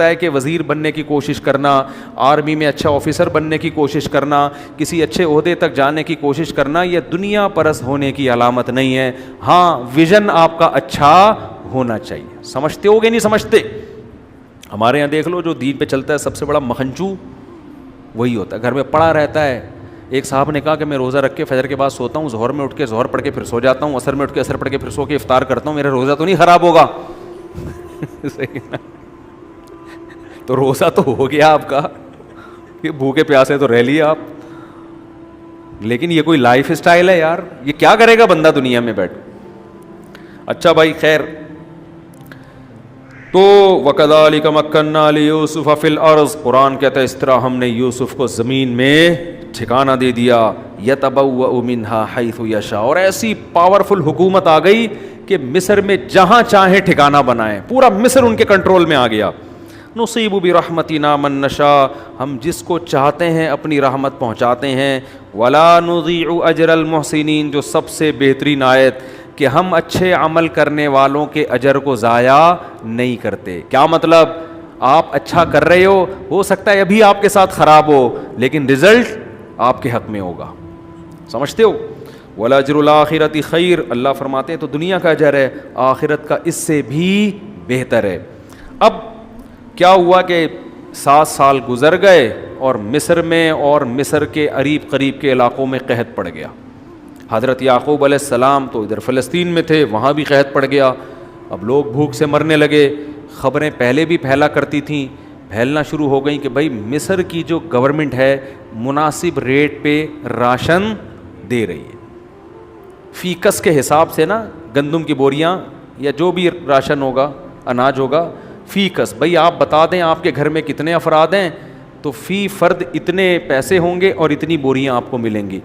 ہے کہ وزیر بننے کی کوشش کرنا، آرمی میں اچھا آفیسر بننے کی کوشش کرنا، کسی اچھے عہدے تک جانے کی کوشش کرنا، یہ دنیا پرست ہونے کی علامت نہیں ہے. ہاں ویژن آپ کا اچھا ہونا چاہیے. سمجھتے ہو گے نہیں سمجھتے؟ ہمارے یہاں دیکھ لو جو دین پہ چلتا ہے سب سے بڑا مکھنچو وہی ہوتا ہے، گھر میں پڑا رہتا ہے. ایک صاحب نے کہا کہ میں روزہ رکھ کے فجر کے بعد سوتا ہوں، ظہر میں اٹھ کے ظہر پڑھ کے پھر سو جاتا ہوں، عصر میں اٹھ کے عصر پڑھ کے پھر سو کے افطار کرتا ہوں، میرا روزہ تو نہیں خراب ہوگا؟ تو روزہ تو ہو گیا آپ کا، یہ بھوکے پیاسے تو رہ لیے آپ، لیکن یہ کوئی لائف اسٹائل ہے یار؟ یہ کیا کرے گا بندہ دنیا میں بیٹھ؟ اچھا بھائی خیر، تو وَكَذَلِكَ مَكَّنَّا لِيُوسُفَ فِي الْأَرْضِ، قرآن کہتا ہے اس طرح ہم نے یوسف کو زمین میں ٹھکانہ دے دیا. يَتَبَوَّأُ مِنْهَا حَيْثُ يَشَاءُ، اور ایسی پاورفل حکومت آ گئی کہ مصر میں جہاں چاہیں ٹھکانہ بنائیں، پورا مصر ان کے کنٹرول میں آ گیا. نصیب برحمتنا من نشاء، ہم جس کو چاہتے ہیں اپنی رحمت پہنچاتے ہیں. ولا نضيع اجر المحسنین، جو سب سے بہترین آیت کہ ہم اچھے عمل کرنے والوں کے اجر کو ضائع نہیں کرتے. کیا مطلب؟ آپ اچھا کر رہے ہو سکتا ہے ابھی آپ کے ساتھ خراب ہو لیکن رزلٹ آپ کے حق میں ہوگا. سمجھتے ہو؟ ولاجر الاخرۃ خیر، اللہ فرماتے ہیں تو دنیا کا اجر ہے، آخرت کا اس سے بھی بہتر ہے. اب کیا ہوا کہ 7 سال گزر گئے اور مصر میں اور مصر کے قریب قریب کے علاقوں میں قحط پڑ گیا. حضرت یعقوب علیہ السلام تو ادھر فلسطین میں تھے، وہاں بھی قحط پڑ گیا. اب لوگ بھوک سے مرنے لگے. خبریں پہلے بھی پھیلا کرتی تھیں، پھیلنا شروع ہو گئیں کہ بھائی مصر کی جو گورنمنٹ ہے مناسب ریٹ پہ راشن دے رہی ہے. فی کس کے حساب سے نا، گندم کی بوریاں یا جو بھی راشن ہوگا، اناج ہوگا، فی کس، بھائی آپ بتا دیں آپ کے گھر میں کتنے افراد ہیں تو فی فرد اتنے پیسے ہوں گے اور اتنی بوریاں آپ کو ملیں گی.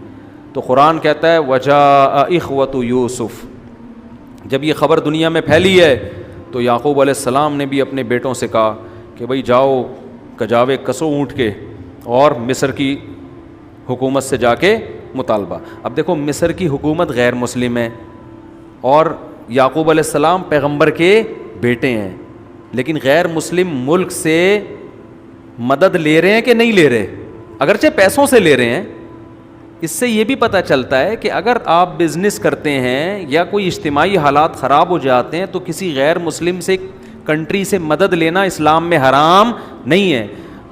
تو قرآن کہتا ہے وجاء اخوۃ یوسف، جب یہ خبر دنیا میں پھیلی ہے تو یعقوب علیہ السلام نے بھی اپنے بیٹوں سے کہا کہ بھائی جاؤ کجاوے کسو اونٹ کے اور مصر کی حکومت سے جا کے مطالبہ. اب دیکھو مصر کی حکومت غیر مسلم ہے اور یعقوب علیہ السلام پیغمبر کے بیٹے ہیں، لیکن غیر مسلم ملک سے مدد لے رہے ہیں کہ نہیں لے رہے؟ اگرچہ پیسوں سے لے رہے ہیں. اس سے یہ بھی پتہ چلتا ہے کہ اگر آپ بزنس کرتے ہیں یا کوئی اجتماعی حالات خراب ہو جاتے ہیں تو کسی غیر مسلم سے کنٹری سے مدد لینا اسلام میں حرام نہیں ہے.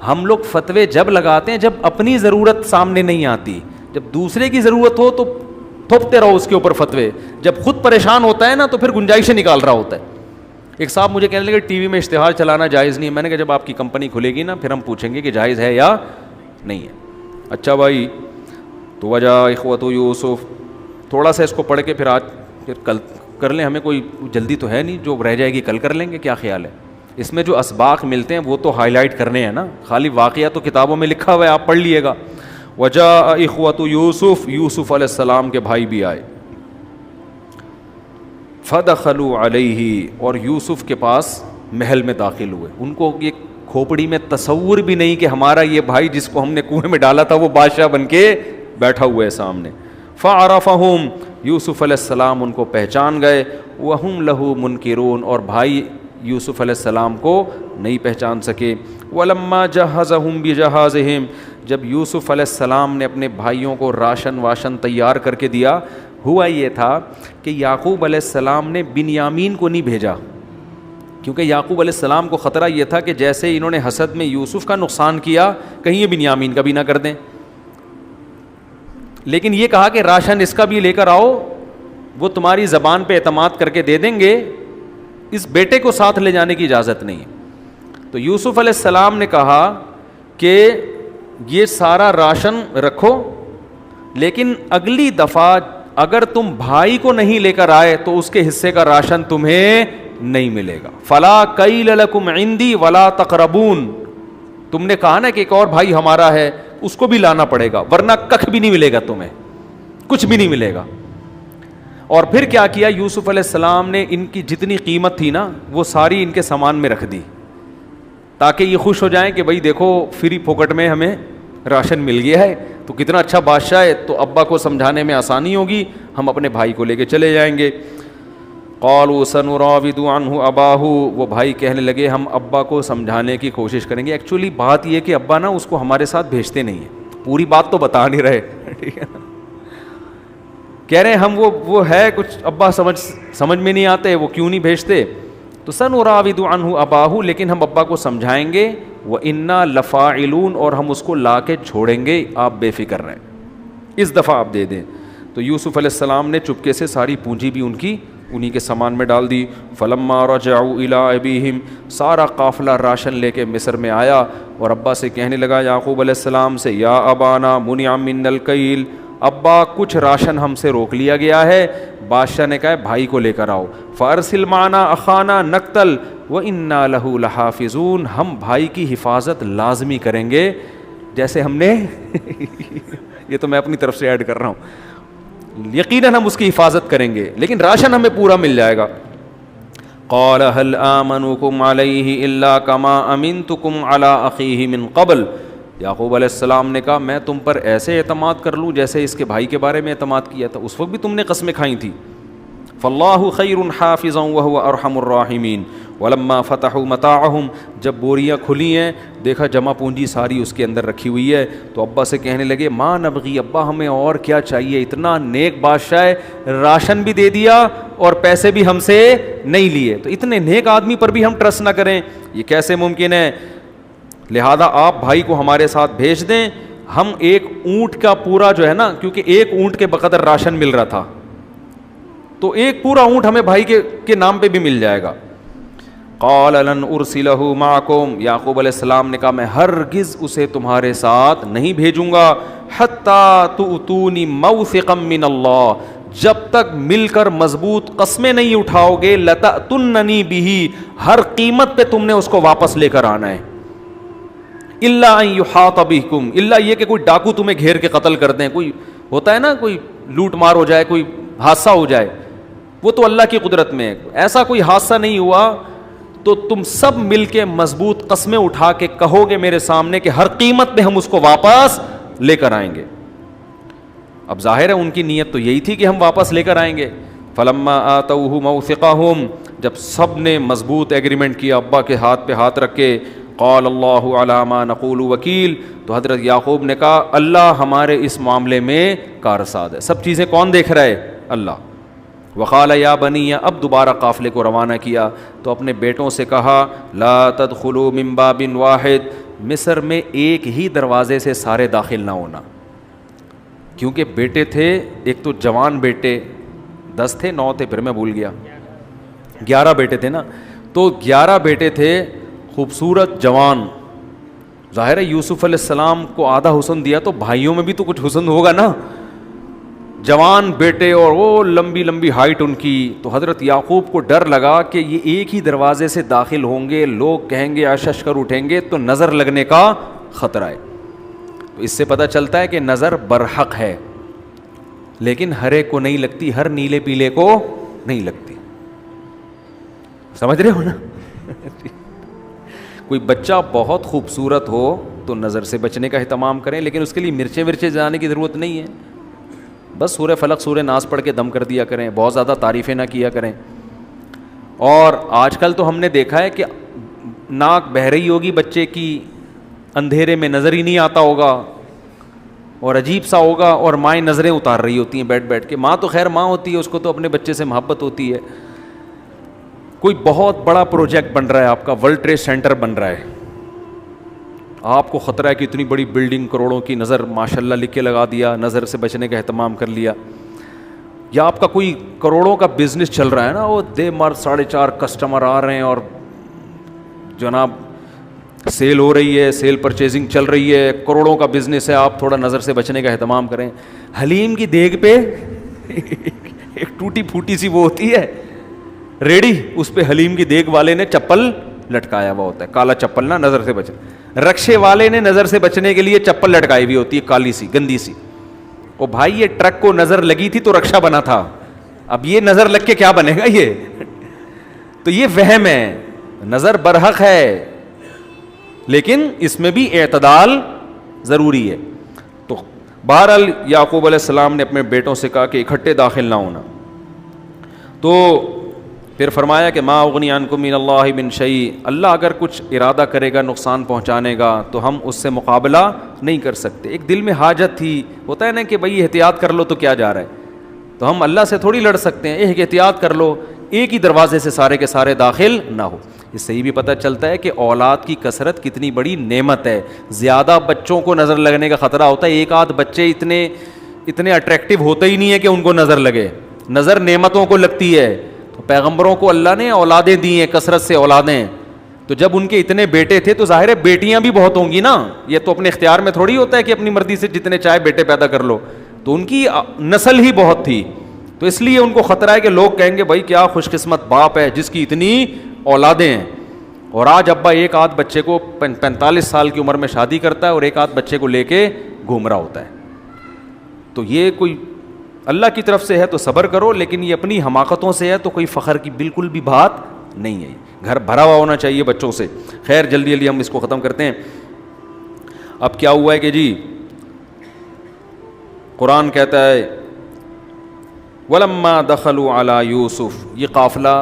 ہم لوگ فتوے جب لگاتے ہیں جب اپنی ضرورت سامنے نہیں آتی، جب دوسرے کی ضرورت ہو تو تھوپتے رہو اس کے اوپر فتوے، جب خود پریشان ہوتا ہے نا تو پھر گنجائشیں نکال رہا ہوتا ہے. ایک صاحب مجھے کہنے لگے ٹی وی میں اشتہار چلانا جائز نہیں ہے. میں نے کہا جب آپ کی کمپنی کھلے گی نا پھر ہم پوچھیں گے کہ جائز ہے یا نہیں ہے. اچھا بھائی، تو وجہ اخوۃ یوسف، تھوڑا سا اس کو پڑھ کے پھر کل کر لیں، ہمیں کوئی جلدی تو ہے نہیں، جو رہ جائے گی کل کر لیں گے. کیا خیال ہے؟ اس میں جو اسباق ملتے ہیں وہ تو ہائی لائٹ کرنے ہیں نا، خالی واقعہ تو کتابوں میں لکھا ہوا ہے، آپ پڑھ لیے گا. وجہ اخوۃ یوسف، یوسف علیہ السلام کے بھائی بھی آئے. فدخلوا علیہ، اور یوسف کے پاس محل میں داخل ہوئے. ان کو یہ کھوپڑی میں تصور بھی نہیں کہ ہمارا یہ بھائی جس کو ہم نے کنویں میں ڈالا تھا وہ بادشاہ بن کے بیٹھا ہوا ہے سامنے. فعرفہم، یوسف علیہ السلام ان کو پہچان گئے. وہم لہ منکرون، اور بھائی یوسف علیہ السلام کو نہیں پہچان سکے. ولما جہزہم بجہازہم، جب یوسف علیہ السلام نے اپنے بھائیوں کو راشن واشن تیار کر کے دیا، ہوا یہ تھا کہ یعقوب علیہ السلام نے بنیامین کو نہیں بھیجا، کیونکہ یعقوب علیہ السلام کو خطرہ یہ تھا کہ جیسے انہوں نے حسد میں یوسف کا نقصان کیا کہیں یہ بنیامین کا بھی نہ کر دیں. لیکن یہ کہا کہ راشن اس کا بھی لے کر آؤ، وہ تمہاری زبان پہ اعتماد کر کے دے دیں گے، اس بیٹے کو ساتھ لے جانے کی اجازت نہیں. تو یوسف علیہ السلام نے کہا کہ یہ سارا راشن رکھو، لیکن اگلی دفعہ اگر تم بھائی کو نہیں لے کر آئے تو اس کے حصے کا راشن تمہیں نہیں ملے گا. فلا کیل لکم عندی ولا تقربون، تم نے کہا نا کہ ایک اور بھائی ہمارا ہے، اس کو بھی لانا پڑے گا ورنہ ککھ بھی نہیں ملے گا، تمہیں کچھ بھی نہیں ملے گا. اور پھر کیا کیا یوسف علیہ السلام نے، ان کی جتنی قیمت تھی نا وہ ساری ان کے سامان میں رکھ دی تاکہ یہ خوش ہو جائیں کہ بھائی دیکھو فری پھوکٹ میں ہمیں راشن مل گیا ہے، تو کتنا اچھا بادشاہ ہے، تو ابا کو سمجھانے میں آسانی ہوگی، ہم اپنے بھائی کو لے کے چلے جائیں گے. قالوا سنراود عنہ اباہ، وہ بھائی کہنے لگے ہم ابا کو سمجھانے کی کوشش کریں گے. ایکچولی بات یہ کہ ابا نا اس کو ہمارے ساتھ بھیجتے نہیں ہیں، پوری بات تو بتا نہیں رہے. ٹھیک ہے نا، کہہ رہے ہیں ہم وہ ہے کچھ ابا سمجھ میں نہیں آتے، وہ کیوں نہیں بھیجتے. تو سنراود عنہ اباہ، لیکن ہم ابا کو سمجھائیں گے. وَإِنَّا لَفَاعِلُونَ، اور ہم اس کو لا کے چھوڑیں گے، آپ بے فکر رہیں، اس دفعہ آپ دے دیں. تو یوسف علیہ السلام نے چپکے سے ساری پونجی بھی انہی کے سامان میں ڈال دی. فلما رجعوا الى ابیہم، سارا قافلہ راشن لے کے مصر میں آیا اور ابا سے کہنے لگا یعقوب علیہ السلام سے، یا ابانا منع منا الکیل، ابا کچھ راشن ہم سے روک لیا گیا ہے. بادشاہ نے کہا بھائی کو لے کر آؤ. فارسل معنا اخانا نقتل وانا له لحافظون، ہم بھائی کی حفاظت لازمی کریں گے، جیسے ہم نے یہ تو میں اپنی طرف سے ایڈ کر رہا ہوں، یقیناً ہم اس کی حفاظت کریں گے، لیکن راشن ہمیں پورا مل جائے گا. قال هل آمنكم عليه الا كما امنتكم على اخيه من قبل، یعقوب علیہ السلام نے کہا میں تم پر ایسے اعتماد کر لوں جیسے اس کے بھائی کے بارے میں اعتماد کیا تھا، اس وقت بھی تم نے قسمیں کھائی تھی. فاللہ خیر حافظا وهو ارحم الراحمین. ولما فتحوا متاعهم، جب بوریاں کھلی ہیں دیکھا جمع پونجی ساری اس کے اندر رکھی ہوئی ہے، تو ابا سے کہنے لگے ما نبغی، ابا ہمیں اور کیا چاہیے، اتنا نیک بادشاہ ہے، راشن بھی دے دیا اور پیسے بھی ہم سے نہیں لیے، تو اتنے نیک آدمی پر بھی ہم ٹرسٹ نہ کریں، یہ کیسے ممکن ہے. لہذا آپ بھائی کو ہمارے ساتھ بھیج دیں، ہم ایک اونٹ کا پورا جو ہے نا، کیونکہ ایک اونٹ کے بقدر راشن مل رہا تھا، تو ایک پورا اونٹ ہمیں بھائی کے نام پہ بھی مل جائے گا. قال لن ارسلہ معکم، یعقوب علیہ السلام نے کہا میں ہرگز اسے تمہارے ساتھ نہیں بھیجوں گا، حتی تؤتونی موثقا من اللہ، جب تک مل کر مضبوط قسمیں نہیں اٹھاؤ گے، لتأتننی بہ، ہر قیمت پہ تم نے اس کو واپس لے کر آنا ہے. الا ان یحاط بکم، الا یہ کہ کوئی ڈاکو تمہیں گھیر کے قتل کر دیں، کوئی ہوتا ہے نا کوئی لوٹ مار ہو جائے، کوئی حادثہ ہو جائے، وہ تو اللہ کی قدرت میں ہے. ایسا کوئی حادثہ نہیں ہوا تو تم سب مل کے مضبوط قسمیں اٹھا کے کہو گے میرے سامنے کہ ہر قیمت پہ ہم اس کو واپس لے کر آئیں گے. اب ظاہر ہے ان کی نیت تو یہی تھی کہ ہم واپس لے کر آئیں گے. فلما آتوہ موثقہم، جب سب نے مضبوط ایگریمنٹ کیا ابا کے ہاتھ پہ ہاتھ رکھ کے، قال اللہ علی ما نقول وکیل، تو حضرت یعقوب نے کہا اللہ ہمارے اس معاملے میں کارساز ہے، سب چیزیں کون دیکھ رہا ہے؟ اللہ. وقال یا بنی، اب دوبارہ قافلے کو روانہ کیا تو اپنے بیٹوں سے کہا لا تدخلوا من باب واحد، مصر میں ایک ہی دروازے سے سارے داخل نہ ہونا، کیونکہ بیٹے تھے، ایک تو جوان بیٹے 10 تھے 9 تھے، پھر میں بھول گیا، 11 بیٹے تھے نا، تو 11 بیٹے تھے خوبصورت جوان. ظاہر ہے یوسف علیہ السلام کو آدھا حسن دیا تو بھائیوں میں بھی تو کچھ حسن ہوگا نا، جوان بیٹے اور وہ لمبی لمبی ہائٹ ان کی. تو حضرت یعقوب کو ڈر لگا کہ یہ ایک ہی دروازے سے داخل ہوں گے، لوگ کہیں گے اشش کر اٹھیں گے تو نظر لگنے کا خطرہ ہے. تو اس سے پتہ چلتا ہے کہ نظر برحق ہے، لیکن ہر ایک کو نہیں لگتی، ہر نیلے پیلے کو نہیں لگتی. سمجھ رہے ہو نا؟ کوئی بچہ بہت خوبصورت ہو تو نظر سے بچنے کا اہتمام کریں، لیکن اس کے لیے مرچیں جلانے کی ضرورت نہیں ہے، بس سورہ فلق سورہ ناس پڑھ کے دم کر دیا کریں، بہت زیادہ تعریفیں نہ کیا کریں. اور آج کل تو ہم نے دیکھا ہے کہ ناک بہہ رہی ہوگی بچے کی، اندھیرے میں نظر ہی نہیں آتا ہوگا اور عجیب سا ہوگا، اور مائیں نظریں اتار رہی ہوتی ہیں بیٹھ کے. ماں تو خیر ماں ہوتی ہے، اس کو تو اپنے بچے سے محبت ہوتی ہے. کوئی بہت بڑا پروجیکٹ بن رہا ہے، آپ کا ورلڈ ٹریڈ سینٹر بن رہا ہے، آپ کو خطرہ ہے کہ اتنی بڑی بلڈنگ کروڑوں کی، نظر ماشاءاللہ لکھ کے لگا دیا، نظر سے بچنے کا اہتمام کر لیا. یا آپ کا کوئی کروڑوں کا بزنس چل رہا ہے نا، وہ 4.5 کسٹمر آ رہے ہیں اور جناب سیل ہو رہی ہے، سیل پرچیزنگ چل رہی ہے، کروڑوں کا بزنس ہے، آپ تھوڑا نظر سے بچنے کا اہتمام کریں. حلیم کی دیگ پہ ایک ٹوٹی پھوٹی سی وہ ہوتی ہے ریڈی، اس پہ حلیم کی دیگ والے نے چپل لٹکایا ہوا ہوتا ہے، کالا چپل نا، نظر سے بچے. رکشے والے نے نظر سے بچنے کے لیے چپل لٹکائی ہوئی ہوتی ہے، کالی سی گندی سی. او بھائی یہ ٹرک کو نظر لگی تھی تو رکشا بنا تھا، اب یہ نظر لگ کے کیا بنے گا یہ؟ تو یہ وہم ہے، نظر برحق ہے لیکن اس میں بھی اعتدال ضروری ہے. تو بہرحال یعقوب علیہ السلام نے اپنے بیٹوں سے کہا کہ اکٹھے داخل نہ ہونا. تو پھر فرمایا کہ ما اغنی عنکم من اللہ من شیء، اللہ اگر کچھ ارادہ کرے گا نقصان پہنچانے کا تو ہم اس سے مقابلہ نہیں کر سکتے. ایک دل میں حاجت تھی، ہوتا ہے نا کہ بھائی احتیاط کر لو تو کیا جا رہا ہے، تو ہم اللہ سے تھوڑی لڑ سکتے ہیں. ایک احتیاط کر لو، ایک ہی دروازے سے سارے کے سارے داخل نہ ہو. اس سے یہ بھی پتہ چلتا ہے کہ اولاد کی کثرت کتنی بڑی نعمت ہے. زیادہ بچوں کو نظر لگنے کا خطرہ ہوتا ہے. ایک آدھ بچے اتنے اٹریکٹیو ہوتے ہی نہیں ہے کہ ان کو نظر لگے. نظر نعمتوں کو لگتی ہے. تو پیغمبروں کو اللہ نے اولادیں دی ہیں، کثرت سے اولادیں. تو جب ان کے اتنے بیٹے تھے تو ظاہر ہے بیٹیاں بھی بہت ہوں گی نا. یہ تو اپنے اختیار میں تھوڑی ہوتا ہے کہ اپنی مرضی سے جتنے چاہے بیٹے پیدا کر لو. تو ان کی نسل ہی بہت تھی، تو اس لیے ان کو خطرہ ہے کہ لوگ کہیں گے بھائی کیا خوش قسمت باپ ہے جس کی اتنی اولادیں ہیں. اور آج ابا ایک آدھ بچے کو 45 سال کی عمر میں شادی کرتا ہے اور ایک آدھ بچے کو لے کے گھوم رہا ہوتا ہے. تو یہ کوئی اللہ کی طرف سے ہے تو صبر کرو، لیکن یہ اپنی حماقتوں سے ہے تو کوئی فخر کی بالکل بھی بات نہیں ہے. گھر بھرا ہوا ہونا چاہیے بچوں سے. خیر جلدی جلدی ہم اس کو ختم کرتے ہیں. اب کیا ہوا ہے کہ جی قرآن کہتا ہے وَلَمَّا دَخَلُوا عَلَى يُوسُف، یہ قافلہ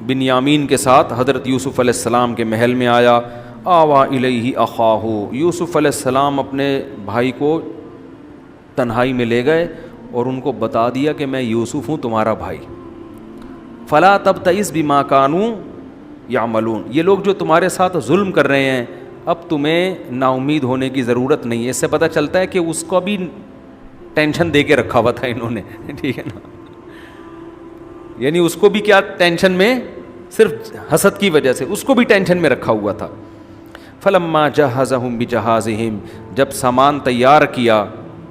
بنیامین کے ساتھ حضرت یوسف علیہ السلام کے محل میں آیا. آوَا إِلَيْهِ أَخَاهُ، یوسف علیہ السلام اپنے بھائی کو تنہائی میں لے گئے اور ان کو بتا دیا کہ میں یوسف ہوں تمہارا بھائی. فَلَا تَبْتَئِسْ بِمَا كَانُوا يَعْمَلُونَ، یہ لوگ جو تمہارے ساتھ ظلم کر رہے ہیں اب تمہیں نا امید ہونے کی ضرورت نہیں ہے. اس سے پتہ چلتا ہے کہ اس کو بھی ٹینشن دے کے رکھا ہوا تھا انہوں نے، ٹھیک ہے نا. یعنی اس کو بھی کیا ٹینشن میں، صرف حسد کی وجہ سے اس کو بھی ٹینشن میں رکھا ہوا تھا. فَلَمَّا جَهَّزَهُم بِجَهَازِهِمْ، جب سامان تیار کیا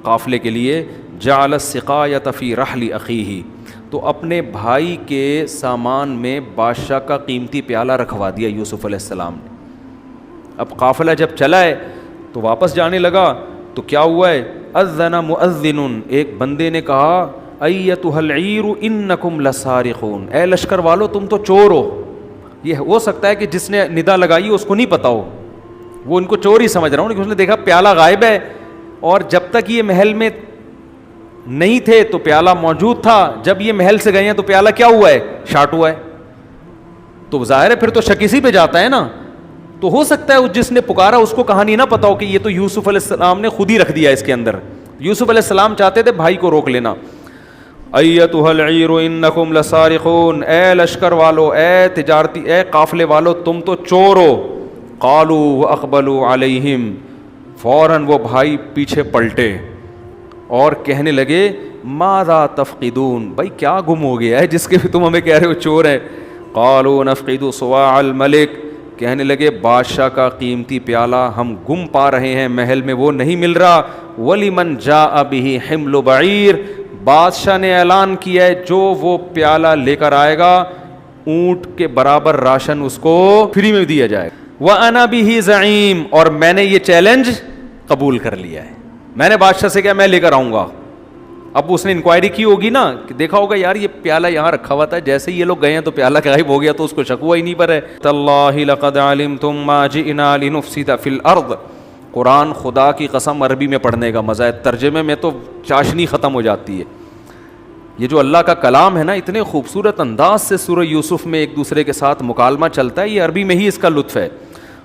قافلے کے لیے، جَعَلَ السِّقَایَةَ فِي رَحْلِ أَخِیهِ، تو اپنے بھائی کے سامان میں بادشاہ کا قیمتی پیالہ رکھوا دیا یوسف علیہ السلام نے. اب قافلہ جب چلا ہے تو واپس جانے لگا تو کیا ہوا ہے، اذن مؤذن، ایک بندے نے کہا ایتھا العیر انکم لسارقون، اے لشکر والو تم تو چور ہو. یہ ہو سکتا ہے کہ جس نے ندا لگائی اس کو نہیں پتا ہو، وہ ان کو چور ہی سمجھ رہا ہوں، اس نے دیکھا پیالہ غائب ہے اور جب تک یہ محل میں نہیں تھے تو پیالہ موجود تھا، جب یہ محل سے گئے ہیں تو پیالہ کیا ہوا ہے، شاٹ ہوا ہے. تو ظاہر ہے پھر تو شک اسی پہ جاتا ہے نا. تو ہو سکتا ہے جس نے پکارا اس کو کہانی نہ پتا ہو کہ یہ تو یوسف علیہ السلام نے خود ہی رکھ دیا اس کے اندر. یوسف علیہ السلام چاہتے تھے بھائی کو روک لینا. ایتھا العیر انکم لسارقون، اے لشکر والو، اے تجارتی، اے قافلے والو تم تو چور ہو. قالوا واقبلوا علیہم، فوراً وہ بھائی پیچھے پلٹے اور کہنے لگے ماذا تفقدون، بھائی کیا گم ہو گیا ہے جس کے بھی تم ہمیں کہہ رہے ہو چور ہے. قالوا نفقد صواع الملک، کہنے لگے بادشاہ کا قیمتی پیالہ ہم گم پا رہے ہیں، محل میں وہ نہیں مل رہا. وَلِمَنْ جَاءَ بِهِ حِمْلُ بَعِيرٍ، بادشاہ نے اعلان کیا ہے جو وہ پیالہ لے کر آئے گا اونٹ کے برابر راشن اس کو فری میں دیا جائے گا. وَأَنَا بِهِ زَعِيمٌ، اور میں نے یہ چیلنج قبول کر لیا ہے. میں نے بادشاہ سے کہا میں لے کر آؤں گا. اب اس نے انکوائری کی ہوگی نا کہ دیکھا ہوگا یار یہ پیالہ یہاں رکھا ہوا تھا، جیسے یہ لوگ گئے ہیں تو پیالہ غائب ہو گیا، تو اس کو شک ہوا ہی نہیں. پر ہے تاللہ لقد علمتم ما جئنا لنفسد فی الارض، قرآن خدا کی قسم عربی میں پڑھنے کا مزہ ہے، ترجمے میں تو چاشنی ختم ہو جاتی ہے. یہ جو اللہ کا کلام ہے نا اتنے خوبصورت انداز سے سورہ یوسف میں ایک دوسرے کے ساتھ مکالمہ چلتا ہے، یہ عربی میں ہی اس کا لطف ہے.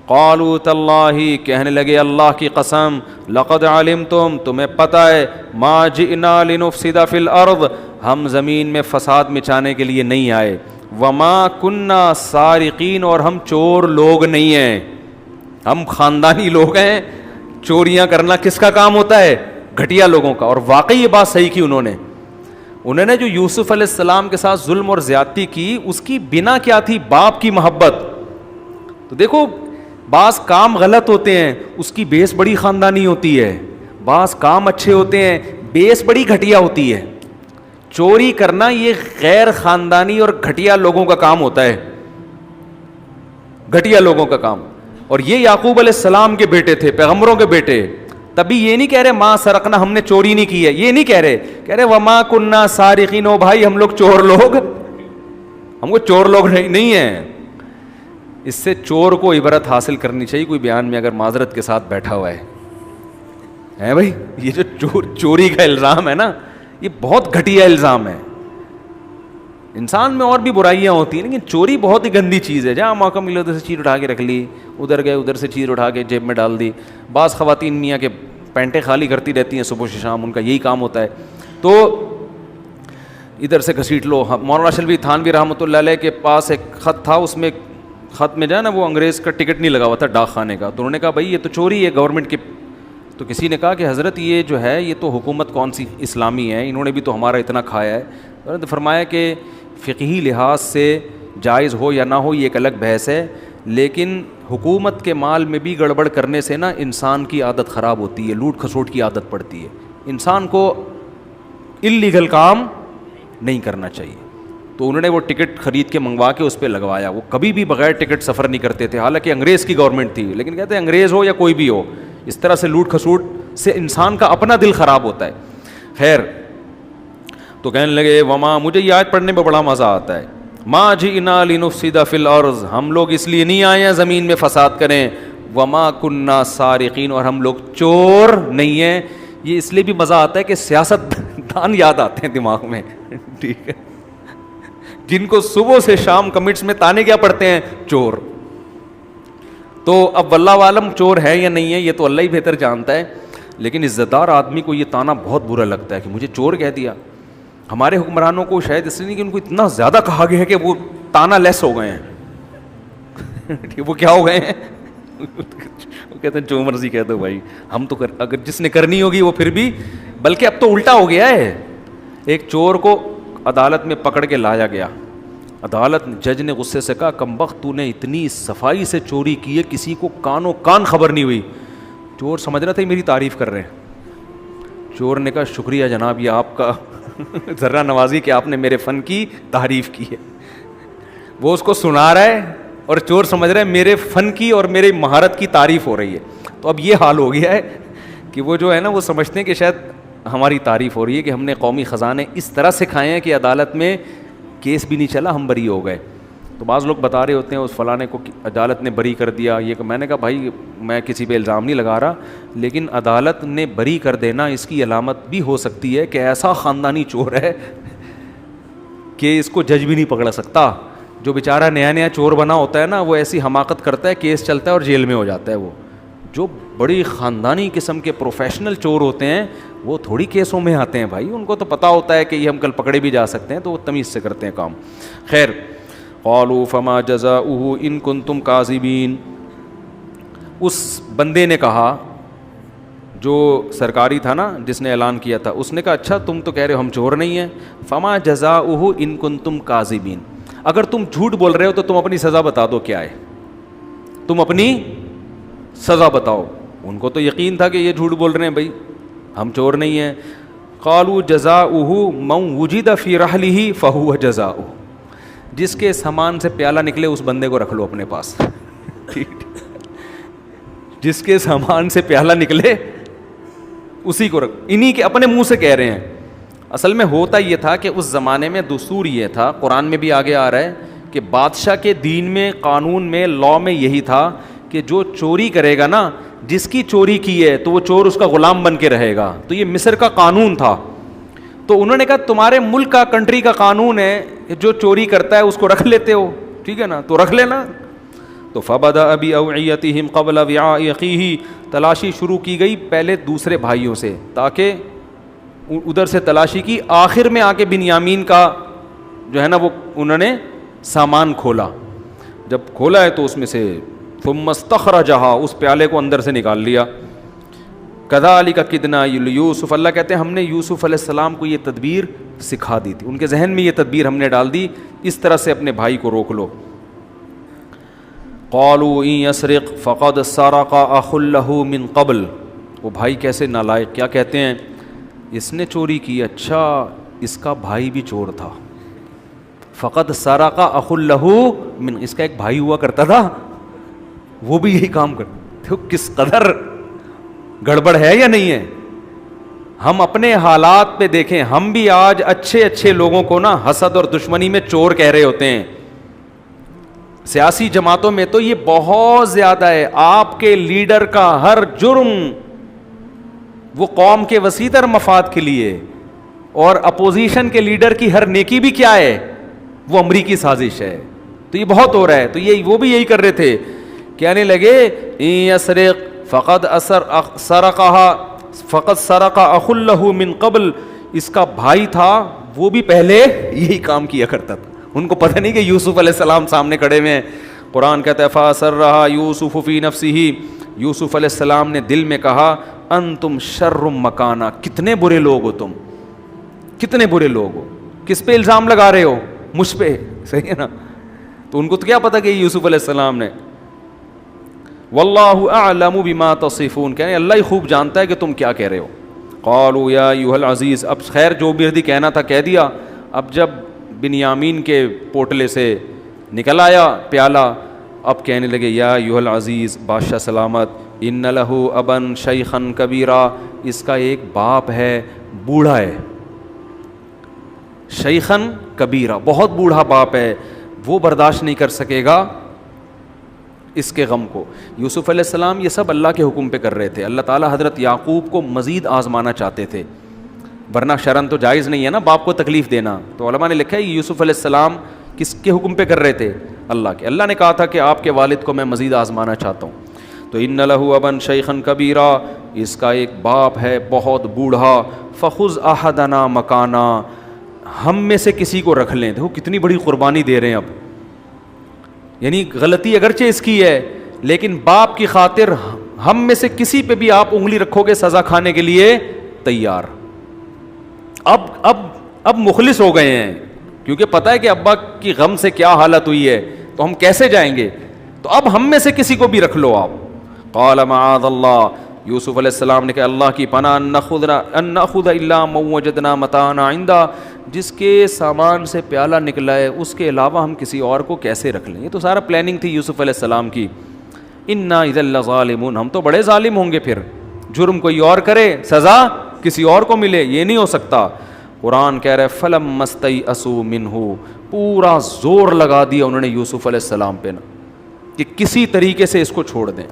قالوا تاللہ، کہنے لگے اللہ کی قسم، لقد علمتم، تمہیں پتہ ہے، ما جئنا لنفسد فی الارض، ہم زمین میں فساد مچانے کے لیے نہیں آئے. وما کننا سارقین، اور ہم چور لوگ نہیں ہیں، ہم خاندانی لوگ ہیں. چوریاں کرنا کس کا کام ہوتا ہے، گھٹیا لوگوں کا. اور واقعی یہ بات صحیح کی انہوں نے جو یوسف علیہ السلام کے ساتھ ظلم اور زیادتی کی اس کی بنا کیا تھی، باپ کی محبت. تو دیکھو بعض کام غلط ہوتے ہیں اس کی بیس بڑی خاندانی ہوتی ہے، بعض کام اچھے ہوتے ہیں بیس بڑی گھٹیا ہوتی ہے. چوری کرنا یہ غیر خاندانی اور گھٹیا لوگوں کا کام ہوتا ہے، گھٹیا لوگوں کا کام. اور یہ یعقوب علیہ السلام کے بیٹے تھے، پیغمبروں کے بیٹے. تبھی یہ نہیں کہہ رہے ماں سرقنا، ہم نے چوری نہیں کی ہے، یہ نہیں کہہ رہے وما کننا سارقین، او بھائی ہم لوگ چور لوگ، ہم کو چور لوگ نہیں ہیں. اس سے چور کو عبرت حاصل کرنی چاہیے. کوئی بیان میں اگر معذرت کے ساتھ بیٹھا ہوا ہے بھائی، یہ جو چوری کا الزام ہے نا یہ بہت گھٹیا الزام ہے. انسان میں اور بھی برائیاں ہوتی ہیں لیکن چوری بہت ہی گندی چیز ہے. جہاں موقع ملے ادھر سے چیز اٹھا کے رکھ لی, ادھر گئے ادھر سے چیز اٹھا کے جیب میں ڈال دی. بعض خواتین میاں کے پینٹیں خالی کرتی رہتی ہیں صبح سے شام, ان کا یہی کام ہوتا ہے. تو ادھر سے گھسیٹ لو. مولانا شلوی تھانوی رحمۃ اللہ علیہ کے پاس ایک خط تھا, اس میں خط میں جو ہے نا وہ انگریز کا ٹکٹ نہیں لگا ہوا تھا ڈاک خانے کا. تو انہوں نے کہا بھائی یہ تو چوری ہے گورنمنٹ کی. تو کسی نے کہا کہ حضرت یہ جو ہے یہ تو حکومت کون سی اسلامی ہے, انہوں نے بھی تو ہمارا اتنا کھایا ہے. انہوں نے فرمایا کہ فقہی لحاظ سے جائز ہو یا نہ ہو یہ ایک الگ بحث ہے, لیکن حکومت کے مال میں بھی گڑبڑ کرنے سے نا انسان کی عادت خراب ہوتی ہے, لوٹ کھسوٹ کی عادت پڑتی ہے. انسان کو اللیگل کام نہیں کرنا چاہیے. تو انہوں نے وہ ٹکٹ خرید کے منگوا کے اس پہ لگوایا. وہ کبھی بھی بغیر ٹکٹ سفر نہیں کرتے تھے, حالانکہ انگریز کی گورنمنٹ تھی, لیکن کہتے ہیں انگریز ہو یا کوئی بھی ہو, اس طرح سے لوٹ کھسوٹ سے انسان کا اپنا دل خراب ہوتا ہے. خیر, تو کہنے لگے وما, مجھے یہ آیت پڑھنے میں بڑا مزہ آتا ہے, ما جئنا لنفسد فی الارض, ہم لوگ اس لیے نہیں آئے ہیں زمین میں فساد کریں, وما کننا سارقین, اور ہم لوگ چور نہیں ہیں. یہ اس لیے بھی مزہ آتا ہے کہ سیاست دان یاد آتے ہیں دماغ میں, ٹھیک ہے, جن کو صبح سے شام کمنٹس میں تانے کیا پڑتے ہیں, چور. تو اب واللہ عالم چور ہے یا نہیں ہے یہ تو اللہ ہی بہتر جانتا ہے, لیکن عزت دار آدمی کو یہ تانا بہت برا لگتا ہے کہ مجھے چور کہہ دیا. ہمارے حکمرانوں کو شاید اس لیے نہیں کہ ان کو اتنا زیادہ کہا گیا ہے کہ وہ تانا لیس ہو گئے ہیں. وہ کیا ہو گئے ہیں, وہ کہتے ہیں جو مرضی کہہ دو بھائی, ہم تو اگر جس نے کرنی ہوگی وہ پھر بھی, بلکہ اب تو الٹا ہو گیا ہے. ایک چور کو عدالت میں پکڑ کے لایا گیا, عدالت جج نے غصے سے کہا کمبخت تو نے اتنی صفائی سے چوری کی ہے کسی کو کانوں کان خبر نہیں ہوئی. چور سمجھ رہا تھا میری تعریف کر رہے ہیں. چور نے کہا شکریہ جناب, یہ آپ کا ذرہ نوازی کہ آپ نے میرے فن کی تعریف کی ہے. وہ اس کو سنا رہا ہے اور چور سمجھ رہا ہے میرے فن کی اور میری مہارت کی تعریف ہو رہی ہے. تو اب یہ حال ہو گیا ہے کہ وہ جو ہے نا وہ سمجھتے ہیں کہ شاید ہماری تعریف ہو رہی ہے کہ ہم نے قومی خزانے اس طرح سے کھائے ہیں کہ عدالت میں کیس بھی نہیں چلا, ہم بری ہو گئے. تو بعض لوگ بتا رہے ہوتے ہیں اس فلانے کو عدالت نے بری کر دیا, یہ کہ میں نے کہا بھائی میں کسی پہ الزام نہیں لگا رہا, لیکن عدالت نے بری کر دینا اس کی علامت بھی ہو سکتی ہے کہ ایسا خاندانی چور ہے کہ اس کو جج بھی نہیں پکڑ سکتا. جو بیچارہ نیا نیا چور بنا ہوتا ہے نا وہ ایسی حماقت کرتا ہے, کیس چلتا ہے اور جیل میں ہو جاتا ہے. وہ جو بڑی خاندانی قسم کے پروفیشنل چور ہوتے ہیں وہ تھوڑی کیسوں میں آتے ہیں بھائی, ان کو تو پتہ ہوتا ہے کہ یہ ہم کل پکڑے بھی جا سکتے ہیں, تو وہ تمیز سے کرتے ہیں کام. خیر, قالوا فما جزاؤہ ان کنتم کاذبین, اس بندے نے کہا جو سرکاری تھا نا جس نے اعلان کیا تھا, اس نے کہا اچھا تم تو کہہ رہے ہو ہم چور نہیں ہیں, فما جزاؤہ ان کنتم کاذبین, اگر تم جھوٹ بول رہے ہو تو تم اپنی سزا بتا دو کیا ہے, تم اپنی سزا بتاؤ. ان کو تو یقین تھا کہ یہ جھوٹ بول رہے ہیں بھائی, ہم چور نہیں ہیں. قالوا جزاؤہ من وجد فی رحلہ فہو جزاؤہ, جس کے سامان سے پیالہ نکلے اس بندے کو رکھ لو اپنے پاس. جس کے سامان سے پیالہ نکلے اسی کو رکھ, انہی کے اپنے منہ سے کہہ رہے ہیں. اصل میں ہوتا یہ تھا کہ اس زمانے میں دستور یہ تھا, قرآن میں بھی آگے آ رہا ہے کہ بادشاہ کے دین میں, قانون میں, لا میں یہی تھا کہ جو چوری کرے گا نا, جس کی چوری کی ہے تو وہ چور اس کا غلام بن کے رہے گا. تو یہ مصر کا قانون تھا. تو انہوں نے کہا تمہارے ملک کا, کنٹری کا قانون ہے جو چوری کرتا ہے اس کو رکھ لیتے ہو, ٹھیک ہے نا, تو رکھ لینا. تو فبدأ بأوعیتہم قبل وعاء اخیہ, تلاشی شروع کی گئی پہلے دوسرے بھائیوں سے, تاکہ ادھر سے تلاشی کی, آخر میں آ کے بنیامین کا جو ہے نا وہ انہوں نے سامان کھولا. جب کھولا ہے تو اس میں سے ثم استخرجہا, اس پیالے کو اندر سے نکال لیا. کذالک کدنا لیوسف, اللہ کہتے ہیں ہم نے یوسف علیہ السلام کو یہ تدبیر سکھا دی تھی, ان کے ذہن میں یہ تدبیر ہم نے ڈال دی, اس طرح سے اپنے بھائی کو روک لو. قالوا ان یسرق فقد سرق اخ له من قبل, وہ بھائی کیسے نالائق, کیا کہتے ہیں, اس نے چوری کی, اچھا اس کا بھائی بھی چور تھا. فقد سرق اخ له من, اس کا ایک بھائی ہوا کرتا تھا وہ بھی یہی کام کرتا. کس قدر گڑبڑ ہے یا نہیں ہے. ہم اپنے حالات پہ دیکھیں, ہم بھی آج اچھے اچھے لوگوں کو نا حسد اور دشمنی میں چور کہہ رہے ہوتے ہیں. سیاسی جماعتوں میں تو یہ بہت زیادہ ہے. آپ کے لیڈر کا ہر جرم وہ قوم کے وسیع تر مفاد کے لیے, اور اپوزیشن کے لیڈر کی ہر نیکی بھی کیا ہے, وہ امریکی سازش ہے. تو یہ بہت ہو رہا ہے. تو یہ وہ بھی یہی کر رہے تھے, کہنے لگے یسرق فقد سرق اخ له من قبل, اس کا بھائی تھا وہ بھی پہلے یہی کام کیا کرتا تھا. ان کو پتہ نہیں کہ یوسف علیہ السلام سامنے کھڑے ہوئے ہیں. قرآن کہتا ہے فاسرها یوسف فی نفسہ, یوسف علیہ السلام نے دل میں کہا انتم شر مکانا, کتنے برے لوگ ہو تم, کتنے برے لوگ ہو. کس پہ الزام لگا رہے ہو؟ مجھ پہ, صحیح ہے نا. تو ان کو تو کیا پتا کہ یوسف علیہ السلام نے. واللہ اعلم بما تصفون, کہنے اللہ ہی خوب جانتا ہے کہ تم کیا کہہ رہے ہو. قالوا یا ایھا العزیز, اب خیر جو بھی کہنا تھا کہہ دیا. اب جب بنیامین کے پوٹلے سے نکل آیا پیالہ, اب کہنے لگے یا ایھا العزیز, بادشاہ سلامت, ان لہ ابن شیخا کبیرا, اس کا ایک باپ ہے بوڑھا ہے. شیخا کبیرا, بہت بوڑھا باپ ہے, وہ برداشت نہیں کر سکے گا اس کے غم کو. یوسف علیہ السلام یہ سب اللہ کے حکم پہ کر رہے تھے. اللہ تعالیٰ حضرت یعقوب کو مزید آزمانا چاہتے تھے, ورنہ شرن تو جائز نہیں ہے نا باپ کو تکلیف دینا. تو علماء نے لکھا ہے یوسف علیہ السلام کس کے حکم پہ کر رہے تھے؟ اللہ کے. اللہ نے کہا تھا کہ آپ کے والد کو میں مزید آزمانا چاہتا ہوں. تو ان لہ ابن شیخا کبیرا, اس کا ایک باپ ہے بہت بوڑھا. فخذ احدنا مکانا, ہم میں سے کسی کو رکھ لیں. دیکھو کتنی بڑی قربانی دے رہے ہیں. اب یعنی غلطی اگرچہ اس کی ہے, لیکن باپ کی خاطر ہم میں سے کسی پہ بھی آپ انگلی رکھو گے سزا کھانے کے لیے تیار. اب مخلص ہو گئے ہیں, کیونکہ پتہ ہے کہ ابا کی غم سے کیا حالت ہوئی ہے, تو ہم کیسے جائیں گے. تو اب ہم میں سے کسی کو بھی رکھ لو آپ. قال معاذ اللہ, یوسف علیہ السلام نے کہا اللہ کی پناہ, ان ناخذ الا من وجدنا متاعنا عنده, جس کے سامان سے پیالہ نکلا ہے اس کے علاوہ ہم کسی اور کو کیسے رکھ لیں. یہ تو سارا پلاننگ تھی یوسف علیہ السلام کی. انا اذا لظالمون, ہم تو بڑے ظالم ہوں گے پھر. جرم کوئی اور کرے سزا کسی اور کو ملے, یہ نہیں ہو سکتا. قرآن کہہ رہا ہے فلما استيئسوا منه, پورا زور لگا دیا انہوں نے یوسف علیہ السلام پہ نا کہ کسی طریقے سے اس کو چھوڑ دیں.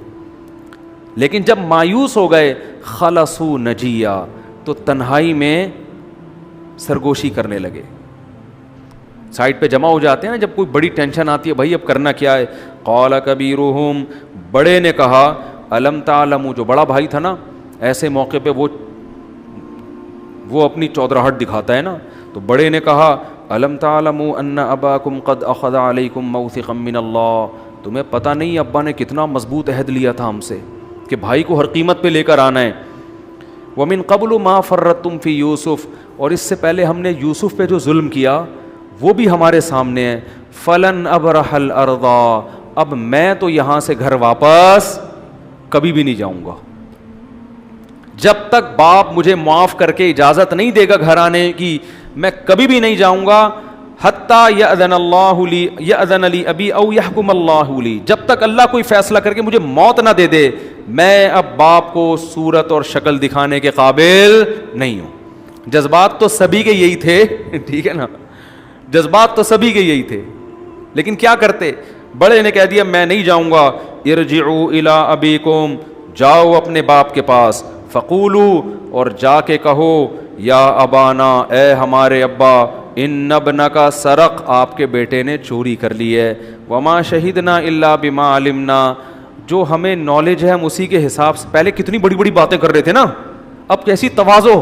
لیکن جب مایوس ہو گئے خلصوا نجیا, تو تنہائی میں سرگوشی کرنے لگے. سائڈ پہ جمع ہو جاتے ہیں نا جب کوئی بڑی ٹینشن آتی ہے, بھائی اب کرنا کیا ہے. قال کبیرہم, بڑے نے کہا, الم تعلموا, جو بڑا بھائی تھا نا, ایسے موقع پہ وہ اپنی چودراہٹ دکھاتا ہے نا. تو بڑے نے کہا الم تعلموا ان اباکم قد اخذ علیکم موثقا من اللہ, تمہیں پتہ نہیں ابا نے کتنا مضبوط عہد لیا تھا ہم سے کہ بھائی کو ہر قیمت پہ لے کر آنا ہے. ومن قبل ما فرطتم فی یوسف, اور اس سے پہلے ہم نے یوسف پہ جو ظلم کیا وہ بھی ہمارے سامنے ہے. فلن ابرح الارض, اب میں تو یہاں سے گھر واپس کبھی بھی نہیں جاؤں گا. جب تک باپ مجھے معاف کر کے اجازت نہیں دے گا گھر آنے کی, میں کبھی بھی نہیں جاؤں گا. حتیٰ یأذن لی ابی او یحکم اللہ لی, جب تک اللہ کوئی فیصلہ کر کے مجھے موت نہ دے دے, میں اب باپ کو صورت اور شکل دکھانے کے قابل نہیں ہوں. جذبات تو سبھی کے یہی تھے, ٹھیک ہے نا, جذبات تو سبھی کے یہی تھے, لیکن کیا کرتے. بڑے نے کہہ دیا میں نہیں جاؤں گا. ارجعوا الی ابیکم, جاؤ اپنے باپ کے پاس. فقولوا, اور جا کے کہو, یا ابانا, اے ہمارے ابا, ان ابنک سرق, آپ کے بیٹے نے چوری کر لی ہے. وما شہدنا الا بما علمنا, جو ہمیں نالج ہے ہم اسی کے حساب سے. پہلے کتنی بڑی بڑی باتیں کر رہے تھے نا, اب کیسی تواضع.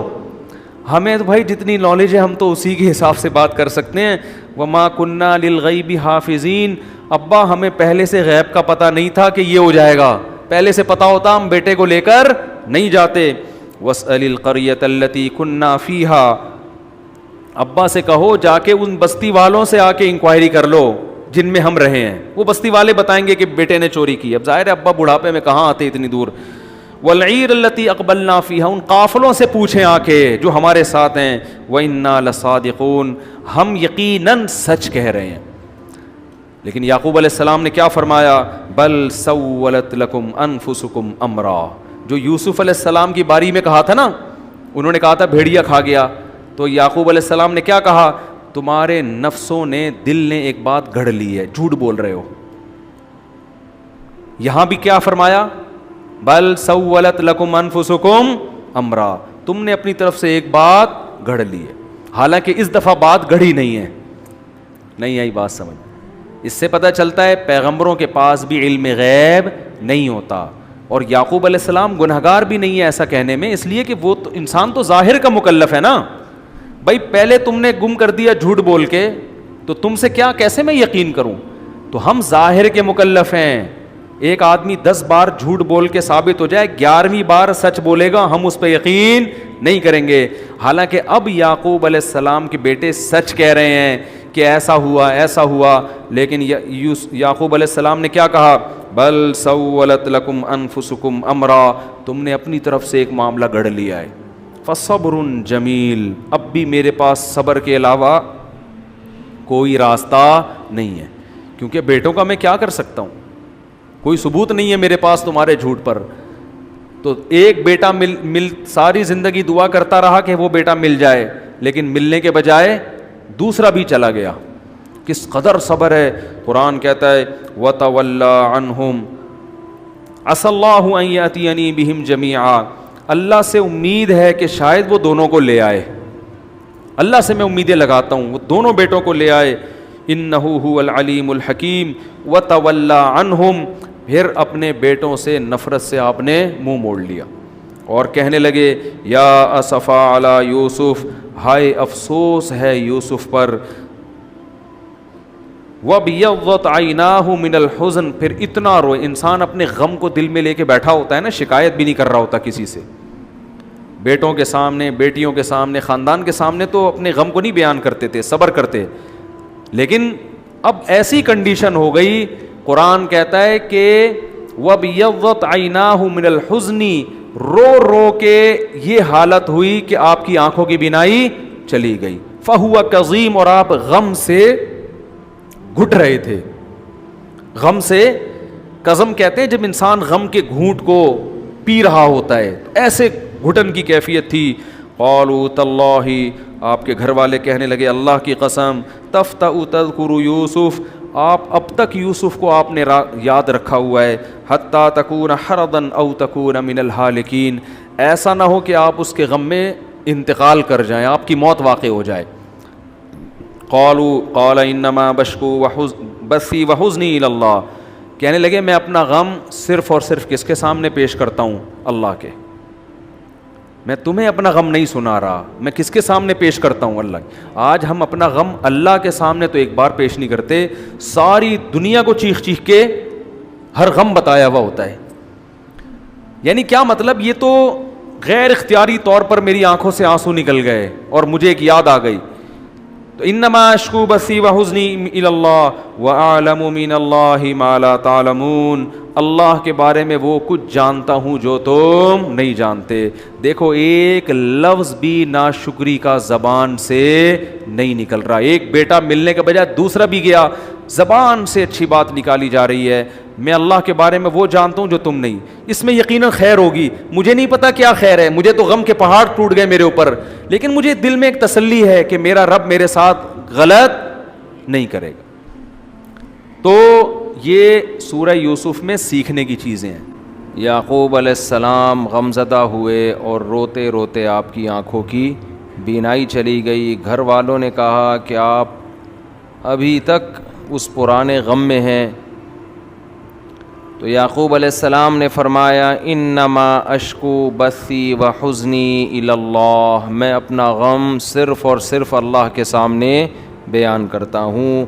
ہمیں تو بھائی جتنی نالج ہے ہم تو اسی کے حساب سے بات کر سکتے ہیں. وما کننا للغیب حافظین, ابا ہمیں پہلے سے غیب کا پتہ نہیں تھا کہ یہ ہو جائے گا. پہلے سے پتہ ہوتا ہم بیٹے کو لے کر نہیں جاتے. واسأل القریۃ التی کننا فیہا, ابا سے کہو جا کے ان بستی والوں سے آ کے انکوائری کر لو جن میں ہم رہے ہیں. وہ بستی والے بتائیں گے کہ بیٹے نے چوری کی. اب ظاہر ہے ابا بڑھاپے میں کہاں آتے اتنی دور. والعیر التی اقبلنا فیہا, ان قافلوں سے پوچھیں آ کے جو ہمارے ساتھ ہیں. وإنا لصادقون, ہم یقیناً سچ کہہ رہے ہیں. لیکن یعقوب علیہ السلام نے کیا فرمایا, بل سولت لکم انفسکم امرا. جو یوسف علیہ السلام کی باری میں کہا تھا نا, انہوں نے کہا تھا بھیڑیا کھا گیا, تو یعقوب علیہ السلام نے کیا کہا, تمہارے نفسوں نے, دل نے ایک بات گھڑ لی ہے, جھوٹ بول رہے ہو. یہاں بھی کیا فرمایا, بل سولت لکم انفسکم امرا, تم نے اپنی طرف سے ایک بات گھڑ لی ہے. حالانکہ اس دفعہ بات گھڑی نہیں ہے, نہیں آئی بات سمجھ؟ اس سے پتہ چلتا ہے پیغمبروں کے پاس بھی علم غیب نہیں ہوتا. اور یعقوب علیہ السلام گنہگار بھی نہیں ہے ایسا کہنے میں, اس لیے کہ وہ تو انسان تو ظاہر کا مکلف ہے نا بھائی. پہلے تم نے گم کر دیا جھوٹ بول کے, تو تم سے کیا کیسے میں یقین کروں؟ تو ہم ظاہر کے مکلف ہیں. ایک آدمی 10 بار جھوٹ بول کے ثابت ہو جائے, 11ویں بار سچ بولے گا, ہم اس پہ یقین نہیں کریں گے. حالانکہ اب یعقوب علیہ السلام کے بیٹے سچ کہہ رہے ہیں کہ ایسا ہوا ایسا ہوا, لیکن یعقوب علیہ السلام نے کیا کہا؟ بل سولت لکم انفسکم امرا, تم نے اپنی طرف سے ایک معاملہ گڑھ لیا ہے. فصبر جمیل, اب بھی میرے پاس صبر کے علاوہ کوئی راستہ نہیں ہے, کیونکہ بیٹوں کا میں کیا کر سکتا ہوں؟ کوئی ثبوت نہیں ہے میرے پاس تمہارے جھوٹ پر. تو ایک بیٹا مل ساری زندگی دعا کرتا رہا کہ وہ بیٹا مل جائے, لیکن ملنے کے بجائے دوسرا بھی چلا گیا. کس قدر صبر ہے. قرآن کہتا ہے وَتَوَلَّى عَنْهُمْ عَسَى اللَّهُ أَن يَأْتِيَنِي بِهِمْ جَمِيعًا, اللہ سے امید ہے کہ شاید وہ دونوں کو لے آئے. اللہ سے میں امیدیں لگاتا ہوں وہ دونوں بیٹوں کو لے آئے. إِنَّهُ هُوَ الْعَلِيمُ الْحَكِيمُ وَتَوَلَّى عَنْهُمْ, پھر اپنے بیٹوں سے نفرت سے آپ نے منہ موڑ لیا اور کہنے لگے یا اسفا علی یوسف, ہائے افسوس ہے یوسف پر. وَابْيَضَّتْ عَيْنَاهُ مِنَ الْحُزْنِ, پھر اتنا روئے. انسان اپنے غم کو دل میں لے کے بیٹھا ہوتا ہے نا, شکایت بھی نہیں کر رہا ہوتا کسی سے, بیٹوں کے سامنے, بیٹیوں کے سامنے, خاندان کے سامنے تو اپنے غم کو نہیں بیان کرتے تھے, صبر کرتے. لیکن اب ایسی کنڈیشن ہو گئی, قرآن کہتا ہے کہ وَابْيَضَّتْ عَيْنَاهُ مِنَ الْحُزْنِ, رو رو کے یہ حالت ہوئی کہ آپ کی آنکھوں کی بینائی چلی گئی. فَهُوَ كَظِيمٌ, اور آپ غم سے گھٹ رہے تھے. غم سے, قزم کہتے ہیں جب انسان غم کے گھونٹ کو پی رہا ہوتا ہے, ایسے گھٹن کی کیفیت تھی. قالوا تاللہ, آپ کے گھر والے کہنے لگے اللہ کی قسم, تفتأ تذکر یوسف, آپ اب تک یوسف کو آپ نے یاد رکھا ہوا ہے. حتی تکون حرضا او تکون من الہالکین, ایسا نہ ہو کہ آپ اس کے غم میں انتقال کر جائیں, آپ کی موت واقع ہو جائے. قال انما بشکو بثی وحزنی الی اللہ, کہنے لگے میں اپنا غم صرف اور صرف کس کے سامنے پیش کرتا ہوں؟ اللہ کے. میں تمہیں اپنا غم نہیں سنا رہا, میں کس کے سامنے پیش کرتا ہوں؟ اللہ. آج ہم اپنا غم اللہ کے سامنے تو ایک بار پیش نہیں کرتے, ساری دنیا کو چیخ چیخ کے ہر غم بتایا ہوا ہوتا ہے. یعنی کیا مطلب؟ یہ تو غیر اختیاری طور پر میری آنکھوں سے آنسو نکل گئے اور مجھے ایک یاد آ گئی. تو انما اشکو بثی وحزنی الی اللہ واعلم من اللہ ما لا تعلمون, اللہ کے بارے میں وہ کچھ جانتا ہوں جو تم نہیں جانتے. دیکھو ایک لفظ بھی ناشکری کا زبان سے نہیں نکل رہا. ایک بیٹا ملنے کے بجائے دوسرا بھی گیا, زبان سے اچھی بات نکالی جا رہی ہے, میں اللہ کے بارے میں وہ جانتا ہوں جو تم نہیں. اس میں یقیناً خیر ہوگی, مجھے نہیں پتا کیا خیر ہے, مجھے تو غم کے پہاڑ ٹوٹ گئے میرے اوپر, لیکن مجھے دل میں ایک تسلی ہے کہ میرا رب میرے ساتھ غلط نہیں کرے گا. تو یہ سورہ یوسف میں سیکھنے کی چیزیں ہیں. یعقوب علیہ السلام غمزدہ ہوئے اور روتے روتے آپ کی آنکھوں کی بینائی چلی گئی. گھر والوں نے کہا کہ آپ ابھی تک اس پرانے غم میں ہیں. تو یعقوب علیہ السلام نے فرمایا انما اشکو بثی وحزنی الی اللہ, میں اپنا غم صرف اور صرف اللہ کے سامنے بیان کرتا ہوں.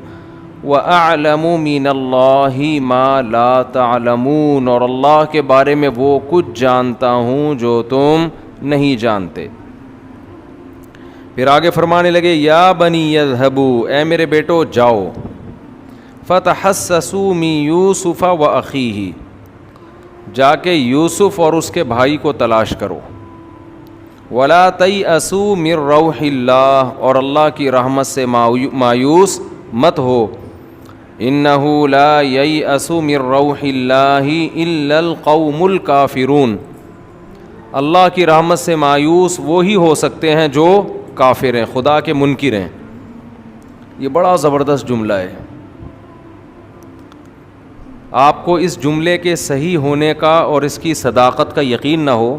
وَأَعْلَمُ مِنَ اللَّهِ مَا لَا تَعْلَمُونَ, اور اللہ کے بارے میں وہ کچھ جانتا ہوں جو تم نہیں جانتے. پھر آگے فرمانے لگے یا بنی یذهبوا, اے میرے بیٹو جاؤ, فَتَحَسَّسُوا مِن یوسف وَأَخِیهِ, جا کے یوسف اور اس کے بھائی کو تلاش کرو. وَلَا تَيْأَسُوا مِن رَوْحِ اللَّهِ, اور اللہ کی رحمت سے مایوس مت ہو. انه لا ييأس من روح اللہ الا القوم الکافرون, اللہ کی رحمت سے مایوس وہی ہو سکتے ہیں جو کافر ہیں, خدا کے منکر ہیں. یہ بڑا زبردست جملہ ہے. آپ کو اس جملے کے صحیح ہونے کا اور اس کی صداقت کا یقین نہ ہو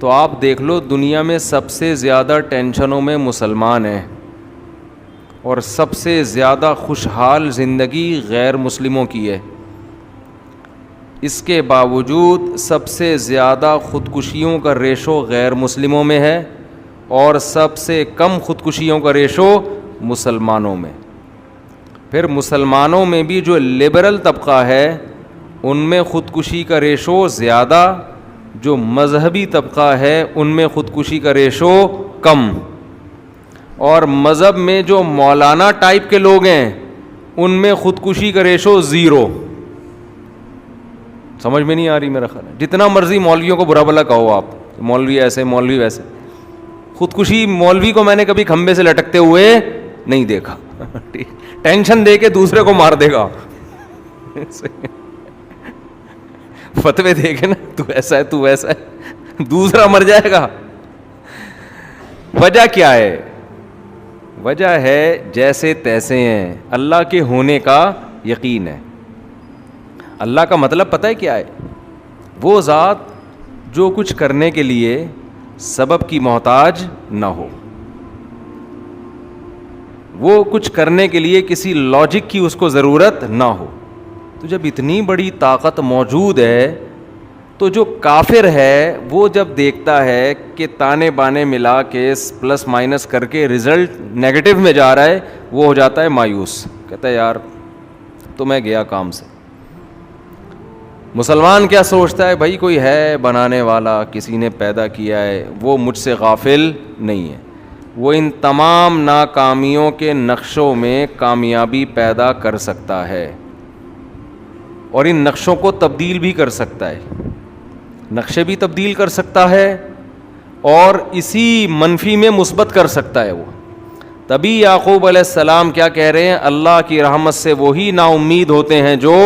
تو آپ دیکھ لو دنیا میں سب سے زیادہ ٹینشنوں میں مسلمان ہیں, اور سب سے زیادہ خوشحال زندگی غیر مسلموں کی ہے. اس کے باوجود سب سے زیادہ خودکشیوں کا ریشو غیر مسلموں میں ہے اور سب سے کم خودکشیوں کا ریشو مسلمانوں میں. پھر مسلمانوں میں بھی جو لبرل طبقہ ہے ان میں خودکشی کا ریشو زیادہ, جو مذہبی طبقہ ہے ان میں خودکشی کا ریشو کم, اور مذہب میں جو مولانا ٹائپ کے لوگ ہیں ان میں خودکشی کا ریشو 0. سمجھ میں نہیں آ رہی میرا خیال ہے. جتنا مرضی مولویوں کو برا بھلا کہو آپ, مولوی ایسے مولوی ویسے, خودکشی مولوی کو میں نے کبھی کھمبے سے لٹکتے ہوئے نہیں دیکھا. ٹینشن دے کے دوسرے کو مار دے گا, فتوے دے کے نا تو ایسا ہے تو ویسا ہے, دوسرا مر جائے گا. وجہ کیا ہے؟ وجہ ہے جیسے تیسے ہیں, اللہ کے ہونے کا یقین ہے. اللہ کا مطلب پتہ ہے کیا ہے؟ وہ ذات جو کچھ کرنے کے لیے سبب کی محتاج نہ ہو, وہ کچھ کرنے کے لیے کسی لاجک کی اس کو ضرورت نہ ہو. تو جب اتنی بڑی طاقت موجود ہے تو جو کافر ہے وہ جب دیکھتا ہے کہ تانے بانے ملا کے پلس مائنس کر کے رزلٹ نیگیٹو میں جا رہا ہے, وہ ہو جاتا ہے مایوس, کہتا ہے یار تو میں گیا کام سے. مسلمان کیا سوچتا ہے؟ بھائی کوئی ہے بنانے والا, کسی نے پیدا کیا ہے, وہ مجھ سے غافل نہیں ہے, وہ ان تمام ناکامیوں کے نقشوں میں کامیابی پیدا کر سکتا ہے اور ان نقشوں کو تبدیل بھی کر سکتا ہے. نقشے بھی تبدیل کر سکتا ہے اور اسی منفی میں مثبت کر سکتا ہے وہ. تبھی یعقوب علیہ السلام کیا کہہ رہے ہیں؟ اللہ کی رحمت سے وہی نا امید ہوتے ہیں جو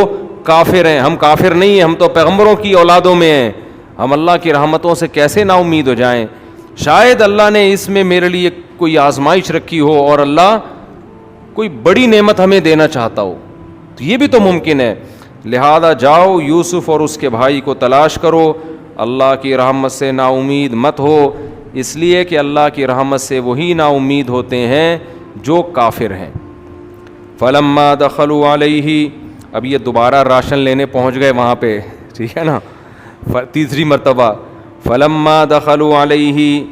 کافر ہیں. ہم کافر نہیں ہیں, ہم تو پیغمبروں کی اولادوں میں ہیں, ہم اللہ کی رحمتوں سے کیسے نا امید ہو جائیں؟ شاید اللہ نے اس میں میرے لیے کوئی آزمائش رکھی ہو اور اللہ کوئی بڑی نعمت ہمیں دینا چاہتا ہو, تو یہ بھی تو ممکن ہے. لہذا جاؤ یوسف اور اس کے بھائی کو تلاش کرو, اللہ کی رحمت سے نا امید مت ہو, اس لیے کہ اللہ کی رحمت سے وہی نا امید ہوتے ہیں جو کافر ہیں. فلما دخلوا علیہ, اب یہ دوبارہ راشن لینے پہنچ گئے وہاں پہ, ٹھیک ہے نا, تیسری مرتبہ. فلما دخلوا علیہ,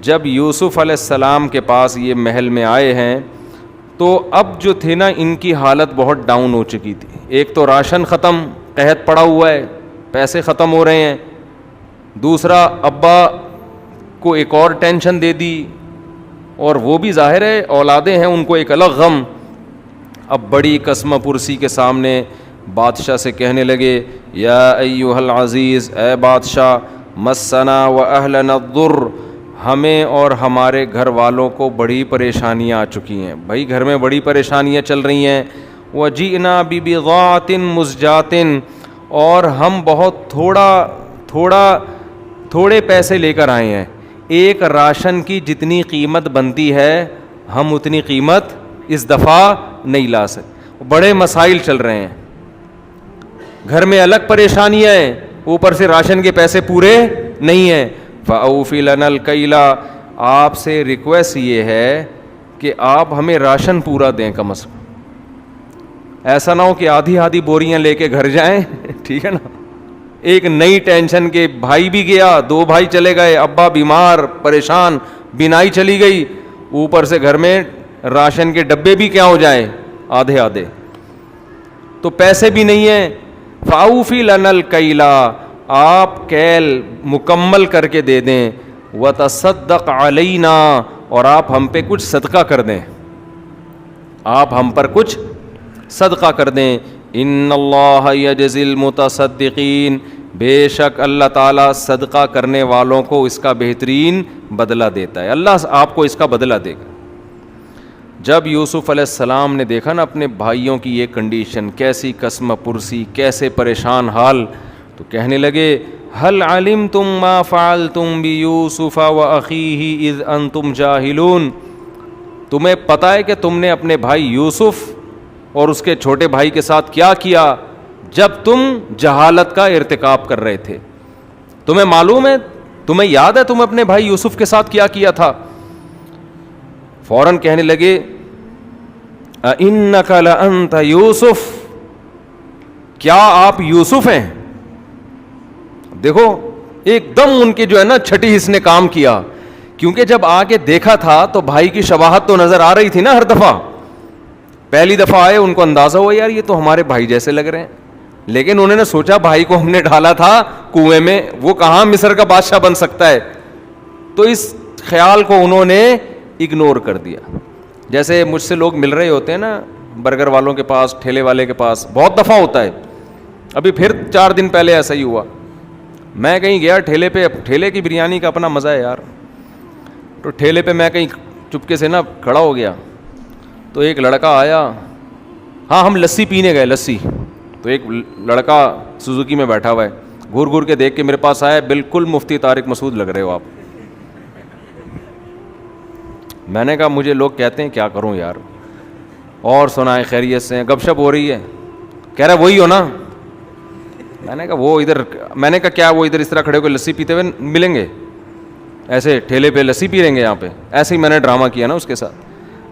جب یوسف علیہ السلام کے پاس یہ محل میں آئے ہیں تو اب جو تھے نا ان کی حالت بہت ڈاؤن ہو چکی تھی. ایک تو راشن ختم, قحط پڑا ہوا ہے, پیسے ختم ہو رہے ہیں, دوسرا ابا کو ایک اور ٹینشن دے دی, اور وہ بھی ظاہر ہے اولادیں ہیں ان کو ایک الگ غم. اب بڑی قسم پرسی کے سامنے بادشاہ سے کہنے لگے, یا ایھا العزیز, اے بادشاہ, مسنا و اہلنا الضر, ہمیں اور ہمارے گھر والوں کو بڑی پریشانیاں آ چکی ہیں. بھائی گھر میں بڑی پریشانیاں چل رہی ہیں. وجئنا ببضاعۃ مزجاۃ, اور ہم بہت تھوڑے پیسے لے کر آئے ہیں. ایک راشن کی جتنی قیمت بنتی ہے ہم اتنی قیمت اس دفعہ نہیں لا سکتے. بڑے مسائل چل رہے ہیں, گھر میں الگ پریشانیاں ہیں, اوپر سے راشن کے پیسے پورے نہیں ہیں. فَأَوْفِ لَنَا الْكَيْلَ, آپ سے ریکویسٹ یہ ہے کہ آپ ہمیں راشن پورا دیں کم از کم. ایسا نہ ہو کہ آدھی بوریاں لے کے گھر جائیں, ٹھیک ہے نا. ایک نئی ٹینشن کے بھائی بھی گیا, 2 بھائی چلے گئے, ابا بیمار پریشان, بینائی چلی گئی, اوپر سے گھر میں راشن کے ڈبے بھی کیا ہو جائیں آدھے, تو پیسے بھی نہیں ہیں. فَأَوْفِ لَنَا الْكَيْلَ, آپ کیل مکمل کر کے دے دیں. وَتَصَدَّقْ عَلَيْنَا, اور آپ ہم پہ کچھ صدقہ کر دیں, آپ ہم پر کچھ صدقہ کر دیں. ان اللہ یجزی المتصدقین, بے شک اللہ تعالیٰ صدقہ کرنے والوں کو اس کا بہترین بدلہ دیتا ہے. اللہ آپ کو اس کا بدلہ دے گا. جب یوسف علیہ السلام نے دیکھا نا اپنے بھائیوں کی یہ کنڈیشن, کیسی قسم پرسی, کیسے پریشان حال, تو کہنے لگے, هل علمتم ما فعلتم بیوسف واخیہ اذ انتم جاہلون, تمہیں پتہ ہے کہ تم نے اپنے بھائی یوسف اور اس کے چھوٹے بھائی کے ساتھ کیا کیا جب تم جہالت کا ارتکاب کر رہے تھے؟ تمہیں معلوم ہے, تمہیں یاد ہے تم اپنے بھائی یوسف کے ساتھ کیا تھا؟ فوراً کہنے لگے اِنَّكَ لَأَنْتَ یوسف، کیا آپ یوسف ہیں؟ دیکھو ایک دم ان کے جو ہے نا چھٹی حص نے کام کیا، کیونکہ جب آگے دیکھا تھا تو بھائی کی شباہت تو نظر آ رہی تھی نا ہر دفعہ. پہلی دفعہ آئے ان کو اندازہ ہوا یار یہ تو ہمارے بھائی جیسے لگ رہے ہیں، لیکن انہوں نے سوچا بھائی کو ہم نے ڈالا تھا کنویں میں، وہ کہاں مصر کا بادشاہ بن سکتا ہے، تو اس خیال کو انہوں نے اگنور کر دیا. جیسے مجھ سے لوگ مل رہے ہوتے ہیں نا برگر والوں کے پاس، ٹھیلے والے کے پاس، بہت دفعہ ہوتا ہے. ابھی پھر 4 دن پہلے ایسا ہی ہوا، میں کہیں گیا ٹھیلے پہ، ٹھیلے کی بریانی کا اپنا مزہ ہے یار، تو ٹھیلے پہ میں کہیں چپکے سے نا کھڑا ہو گیا، تو ایک لڑکا آیا، ہاں ہم لسی پینے گئے، لسی، تو ایک لڑکا سوزوکی میں بیٹھا ہوا ہے، گھور گھور کے دیکھ کے میرے پاس آیا، بالکل مفتی طارق مسعود لگ رہے ہو آپ. میں نے کہا مجھے لوگ کہتے ہیں کیا کروں یار، اور سنائیں خیریت سے، گپ شپ ہو رہی ہے، کہہ رہا وہی ہو نا. میں نے کہا وہ ادھر، میں نے کہا کیا وہ ادھر اس طرح کھڑے ہو کے لسی پیتے ہوئے ملیں گے، ایسے ٹھیلے پہ لسی پی رہیں گے یہاں پہ؟ ایسے ہی میں نے ڈرامہ کیا نا اس کے ساتھ.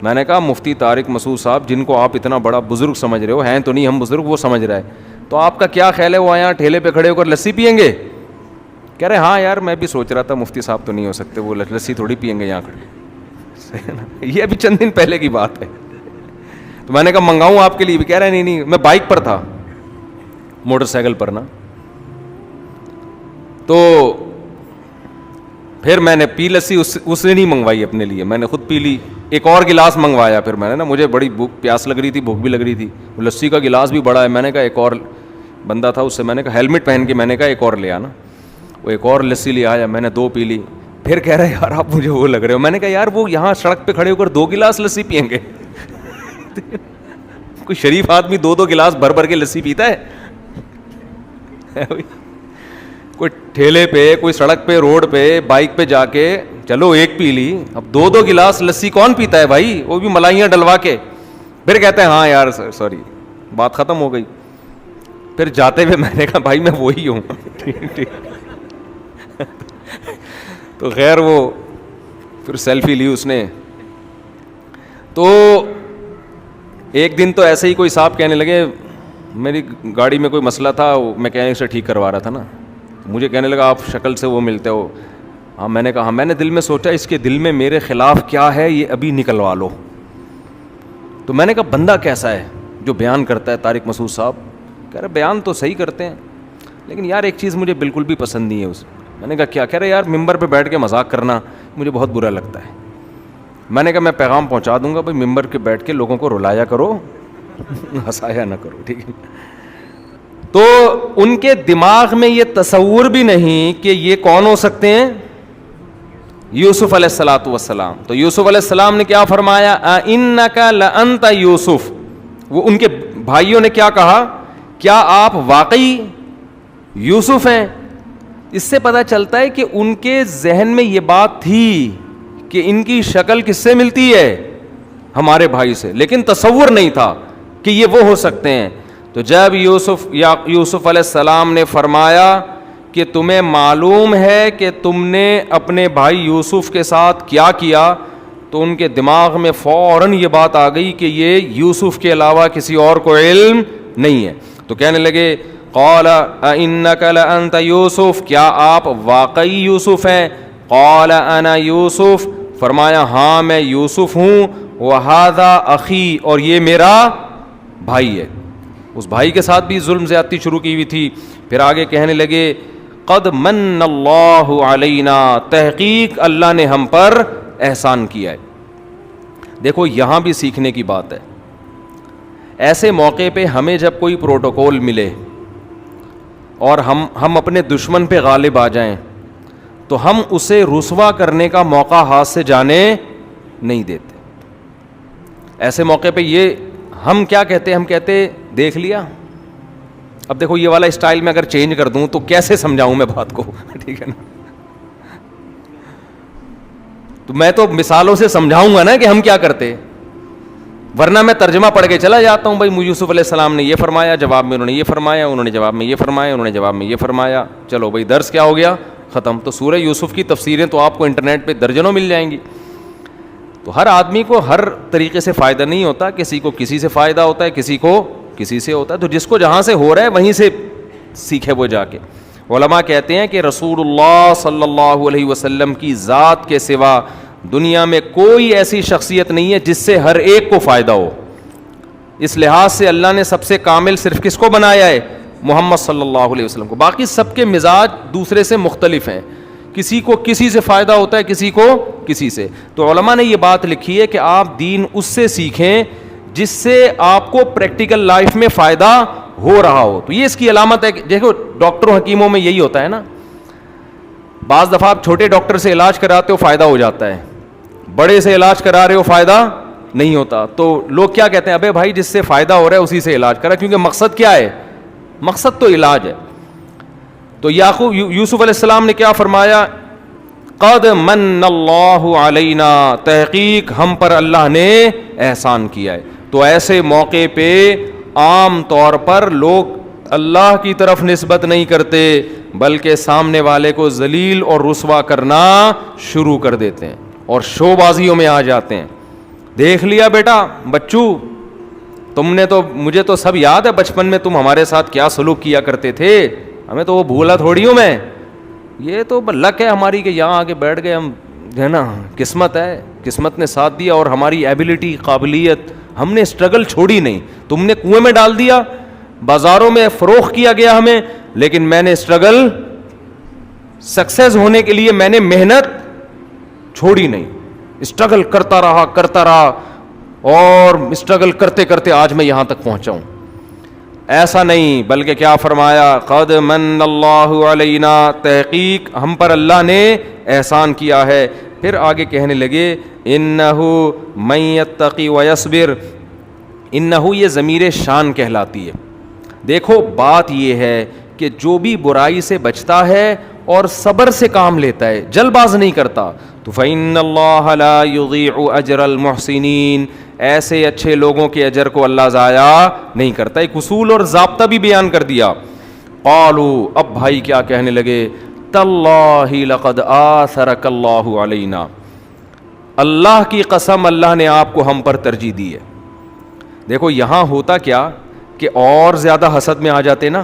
میں نے کہا مفتی طارق مسعود صاحب جن کو آپ اتنا بڑا بزرگ سمجھ رہے ہو، ہیں تو نہیں ہم بزرگ، وہ سمجھ رہا ہے، تو آپ کا کیا خیال ہے وہ یہاں ٹھیلے پہ کھڑے ہو کر لسی پئیں گے؟ کہہ رہے ہاں یار میں بھی سوچ رہا تھا مفتی صاحب تو نہیں ہو سکتے، وہ لسی تھوڑی پئیں گے یہاں کھڑے. یہ ابھی چند دن پہلے کی بات ہے. تو میں نے کہا منگاؤں آپ کے لیے بھی؟ کہہ رہے نہیں، میں بائک پر تھا، موٹر سائیکل پر نا. تو پھر میں نے پی لسی، اس نے نہیں منگوائی اپنے لیے، میں نے خود پی لی. ایک اور گلاس منگوایا پھر میں نے نا، مجھے بڑی پیاس لگ رہی تھی، بھوک بھی لگ رہی تھی، وہ لسی کا گلاس بھی بڑا ہے. میں نے کہا ایک اور بندہ تھا اس سے میں نے کہا ہیلمٹ پہن کے، میں نے کہا ایک اور لے آنا، وہ ایک اور لسی لے آیا، میں نے 2 پی لی. پھر کہہ رہے یار آپ مجھے وہ لگ رہے ہو. میں نے کہا یار وہ یہاں سڑک پہ کھڑے ہو کر 2 گلاس لسی پئیں گے؟ کوئی شریف آدمی 2 گلاس بھر بھر کے لسی پیتا ہے؟ کوئی ٹھیلے پہ، کوئی سڑک پہ، روڈ پہ، بائک پہ جا کے چلو ایک پی لی، اب 2 گلاس لسی کون پیتا ہے بھائی، وہ بھی ملائیاں ڈلوا کے. پھر کہتے ہیں ہاں یار سوری، بات ختم ہو گئی. پھر جاتے ہوئے میں نے کہا بھائی میں وہی ہوں. تو خیر وہ پھر سیلفی لی اس نے. تو ایک دن تو ایسے ہی کوئی صاحب کہنے لگے، میری گاڑی میں کوئی مسئلہ تھا، میکینک سے ٹھیک کروا رہا تھا نا، مجھے کہنے لگا آپ شکل سے وہ ملتے ہو. ہاں میں نے کہا ہاں. میں نے دل میں سوچا اس کے دل میں میرے خلاف کیا ہے، یہ ابھی نکلوا لو. تو میں نے کہا بندہ کیسا ہے جو بیان کرتا ہے طارق مسعود صاحب؟ کہہ رہے بیان تو صحیح کرتے ہیں لیکن یار ایک چیز مجھے بالکل بھی پسند نہیں ہے اس. میں نے کہا کیا؟ کہہ رہے یار ممبر پہ بیٹھ کے مذاق کرنا مجھے بہت برا لگتا ہے. میں نے کہا میں پیغام پہنچا دوں گا، بھائی ممبر کے بیٹھ کے لوگوں کو رلایا کرو، ہنسایا نہ کرو، ٹھیک ہے. تو ان کے دماغ میں یہ تصور بھی نہیں کہ یہ کون ہو سکتے ہیں، یوسف علیہ الصلوۃ والسلام. تو یوسف علیہ السلام نے کیا فرمایا؟ اِنَّكَ لَأَنْتَ یوسف. وہ ان کے بھائیوں نے کیا کہا؟ کیا آپ واقعی یوسف ہیں؟ اس سے پتہ چلتا ہے کہ ان کے ذہن میں یہ بات تھی کہ ان کی شکل کس سے ملتی ہے؟ ہمارے بھائی سے، لیکن تصور نہیں تھا کہ یہ وہ ہو سکتے ہیں. تو جب یوسف علیہ السلام نے فرمایا کہ تمہیں معلوم ہے کہ تم نے اپنے بھائی یوسف کے ساتھ کیا کیا، تو ان کے دماغ میں فوراً یہ بات آ گئی کہ یہ یوسف کے علاوہ کسی اور کو علم نہیں ہے. تو کہنے لگے قال اِنَّكَ لَأَنْتَ یوسف، کیا آپ واقعی یوسف ہیں؟ قال انا یوسف، فرمایا ہاں میں یوسف ہوں. وَهَذَا أَخِي، اور یہ میرا بھائی ہے. اس بھائی کے ساتھ بھی ظلم زیادتی شروع کی ہوئی تھی. پھر آگے کہنے لگے قد من اللہ علینا، تحقیق اللہ نے ہم پر احسان کیا ہے. دیکھو یہاں بھی سیکھنے کی بات ہے. ایسے موقع پہ ہمیں جب کوئی پروٹوکول ملے اور ہم اپنے دشمن پہ غالب آ جائیں تو ہم اسے رسوا کرنے کا موقع ہاتھ سے جانے نہیں دیتے. ایسے موقع پہ یہ ہم کیا کہتے ہیں؟ ہم کہتے دیکھ لیا. اب دیکھو یہ والا اسٹائل میں اگر چینج کر دوں تو کیسے سمجھاؤں میں بات کو، ٹھیک ہے نا. تو میں تو مثالوں سے سمجھاؤں گا نا کہ ہم کیا کرتے، ورنہ میں ترجمہ پڑھ کے چلا جاتا ہوں. بھائی یوسف علیہ السلام نے یہ فرمایا، جواب میں انہوں نے یہ فرمایا، انہوں نے جواب میں یہ فرمایا، انہوں نے جواب میں یہ فرمایا، چلو بھائی درس کیا ہو گیا، ختم. تو سورہ یوسف کی تفسیریں تو آپ کو انٹرنیٹ پہ درجنوں مل جائیں گی. تو ہر آدمی کو ہر طریقے سے فائدہ نہیں ہوتا, کسی کو کسی سے فائدہ ہوتا ہے, کسی کو کسی سے ہوتا ہے. تو جس کو جہاں سے ہو رہا ہے وہیں سے سیکھے وہ جا کے. علماء کہتے ہیں کہ رسول اللہ صلی اللہ علیہ وسلم کی ذات کے سوا دنیا میں کوئی ایسی شخصیت نہیں ہے جس سے ہر ایک کو فائدہ ہو. اس لحاظ سے اللہ نے سب سے کامل صرف کس کو بنایا ہے؟ محمد صلی اللہ علیہ وسلم کو. باقی سب کے مزاج دوسرے سے مختلف ہیں, کسی کو کسی سے فائدہ ہوتا ہے, کسی کو کسی سے. تو علماء نے یہ بات لکھی ہے کہ آپ دین اس سے سیکھیں جس سے آپ کو پریکٹیکل لائف میں فائدہ ہو رہا ہو. تو یہ اس کی علامت ہے کہ دیکھو ڈاکٹروں حکیموں میں یہی ہوتا ہے نا, بعض دفعہ آپ چھوٹے ڈاکٹر سے علاج کراتے ہو فائدہ ہو جاتا ہے, بڑے سے علاج کرا رہے ہو فائدہ نہیں ہوتا. تو لوگ کیا کہتے ہیں, ابے بھائی جس سے فائدہ ہو رہا ہے اسی سے علاج کرا, کیونکہ مقصد کیا ہے؟ مقصد تو علاج ہے. تو یوسف علیہ السلام نے کیا فرمایا؟ قد من اللہ علینا, تحقیق ہم پر اللہ نے احسان کیا ہے. تو ایسے موقع پہ عام طور پر لوگ اللہ کی طرف نسبت نہیں کرتے بلکہ سامنے والے کو ذلیل اور رسوا کرنا شروع کر دیتے ہیں اور شو بازیوں میں آ جاتے ہیں. دیکھ لیا بیٹا بچو, تم نے تو, مجھے تو سب یاد ہے بچپن میں تم ہمارے ساتھ کیا سلوک کیا کرتے تھے, ہمیں تو وہ بھولا تھوڑی ہوں میں, یہ تو لک ہے ہماری کہ یہاں آگے بیٹھ گئے ہم, ہے نا, قسمت ہے, قسمت نے ساتھ دیا اور ہماری ایبلٹی, قابلیت, ہم نے اسٹرگل چھوڑی نہیں. تم نے کنویں میں ڈال دیا, بازاروں میں فروخت کیا گیا ہمیں, لیکن میں نے اسٹرگل, سکسیس ہونے کے لیے میں نے محنت چھوڑی نہیں, اسٹرگل کرتا رہا اور اسٹرگل کرتے کرتے آج میں یہاں تک پہنچا ہوں. ایسا نہیں, بلکہ کیا فرمایا؟ قد من اللہ علینا, تحقیق ہم پر اللہ نے احسان کیا ہے. پھر آگے کہنے لگے انہ من یتقی ویصبر, انہ یہ ضمیر شان کہلاتی ہے. دیکھو بات یہ ہے کہ جو بھی برائی سے بچتا ہے اور صبر سے کام لیتا ہے, جلد باز نہیں کرتا, تو فإن اللہ لا یضیع اجر المحسنین, ایسے اچھے لوگوں کے اجر کو اللہ ضائع نہیں کرتا. ایک اصول اور ضابطہ بھی بیان کر دیا. قالوا, اب بھائی کیا کہنے لگے؟ تاللہ لقد آثرک اللہ علینا, اللہ کی قسم اللہ نے آپ کو ہم پر ترجیح دی ہے. دیکھو یہاں ہوتا کیا کہ اور زیادہ حسد میں آ جاتے نا.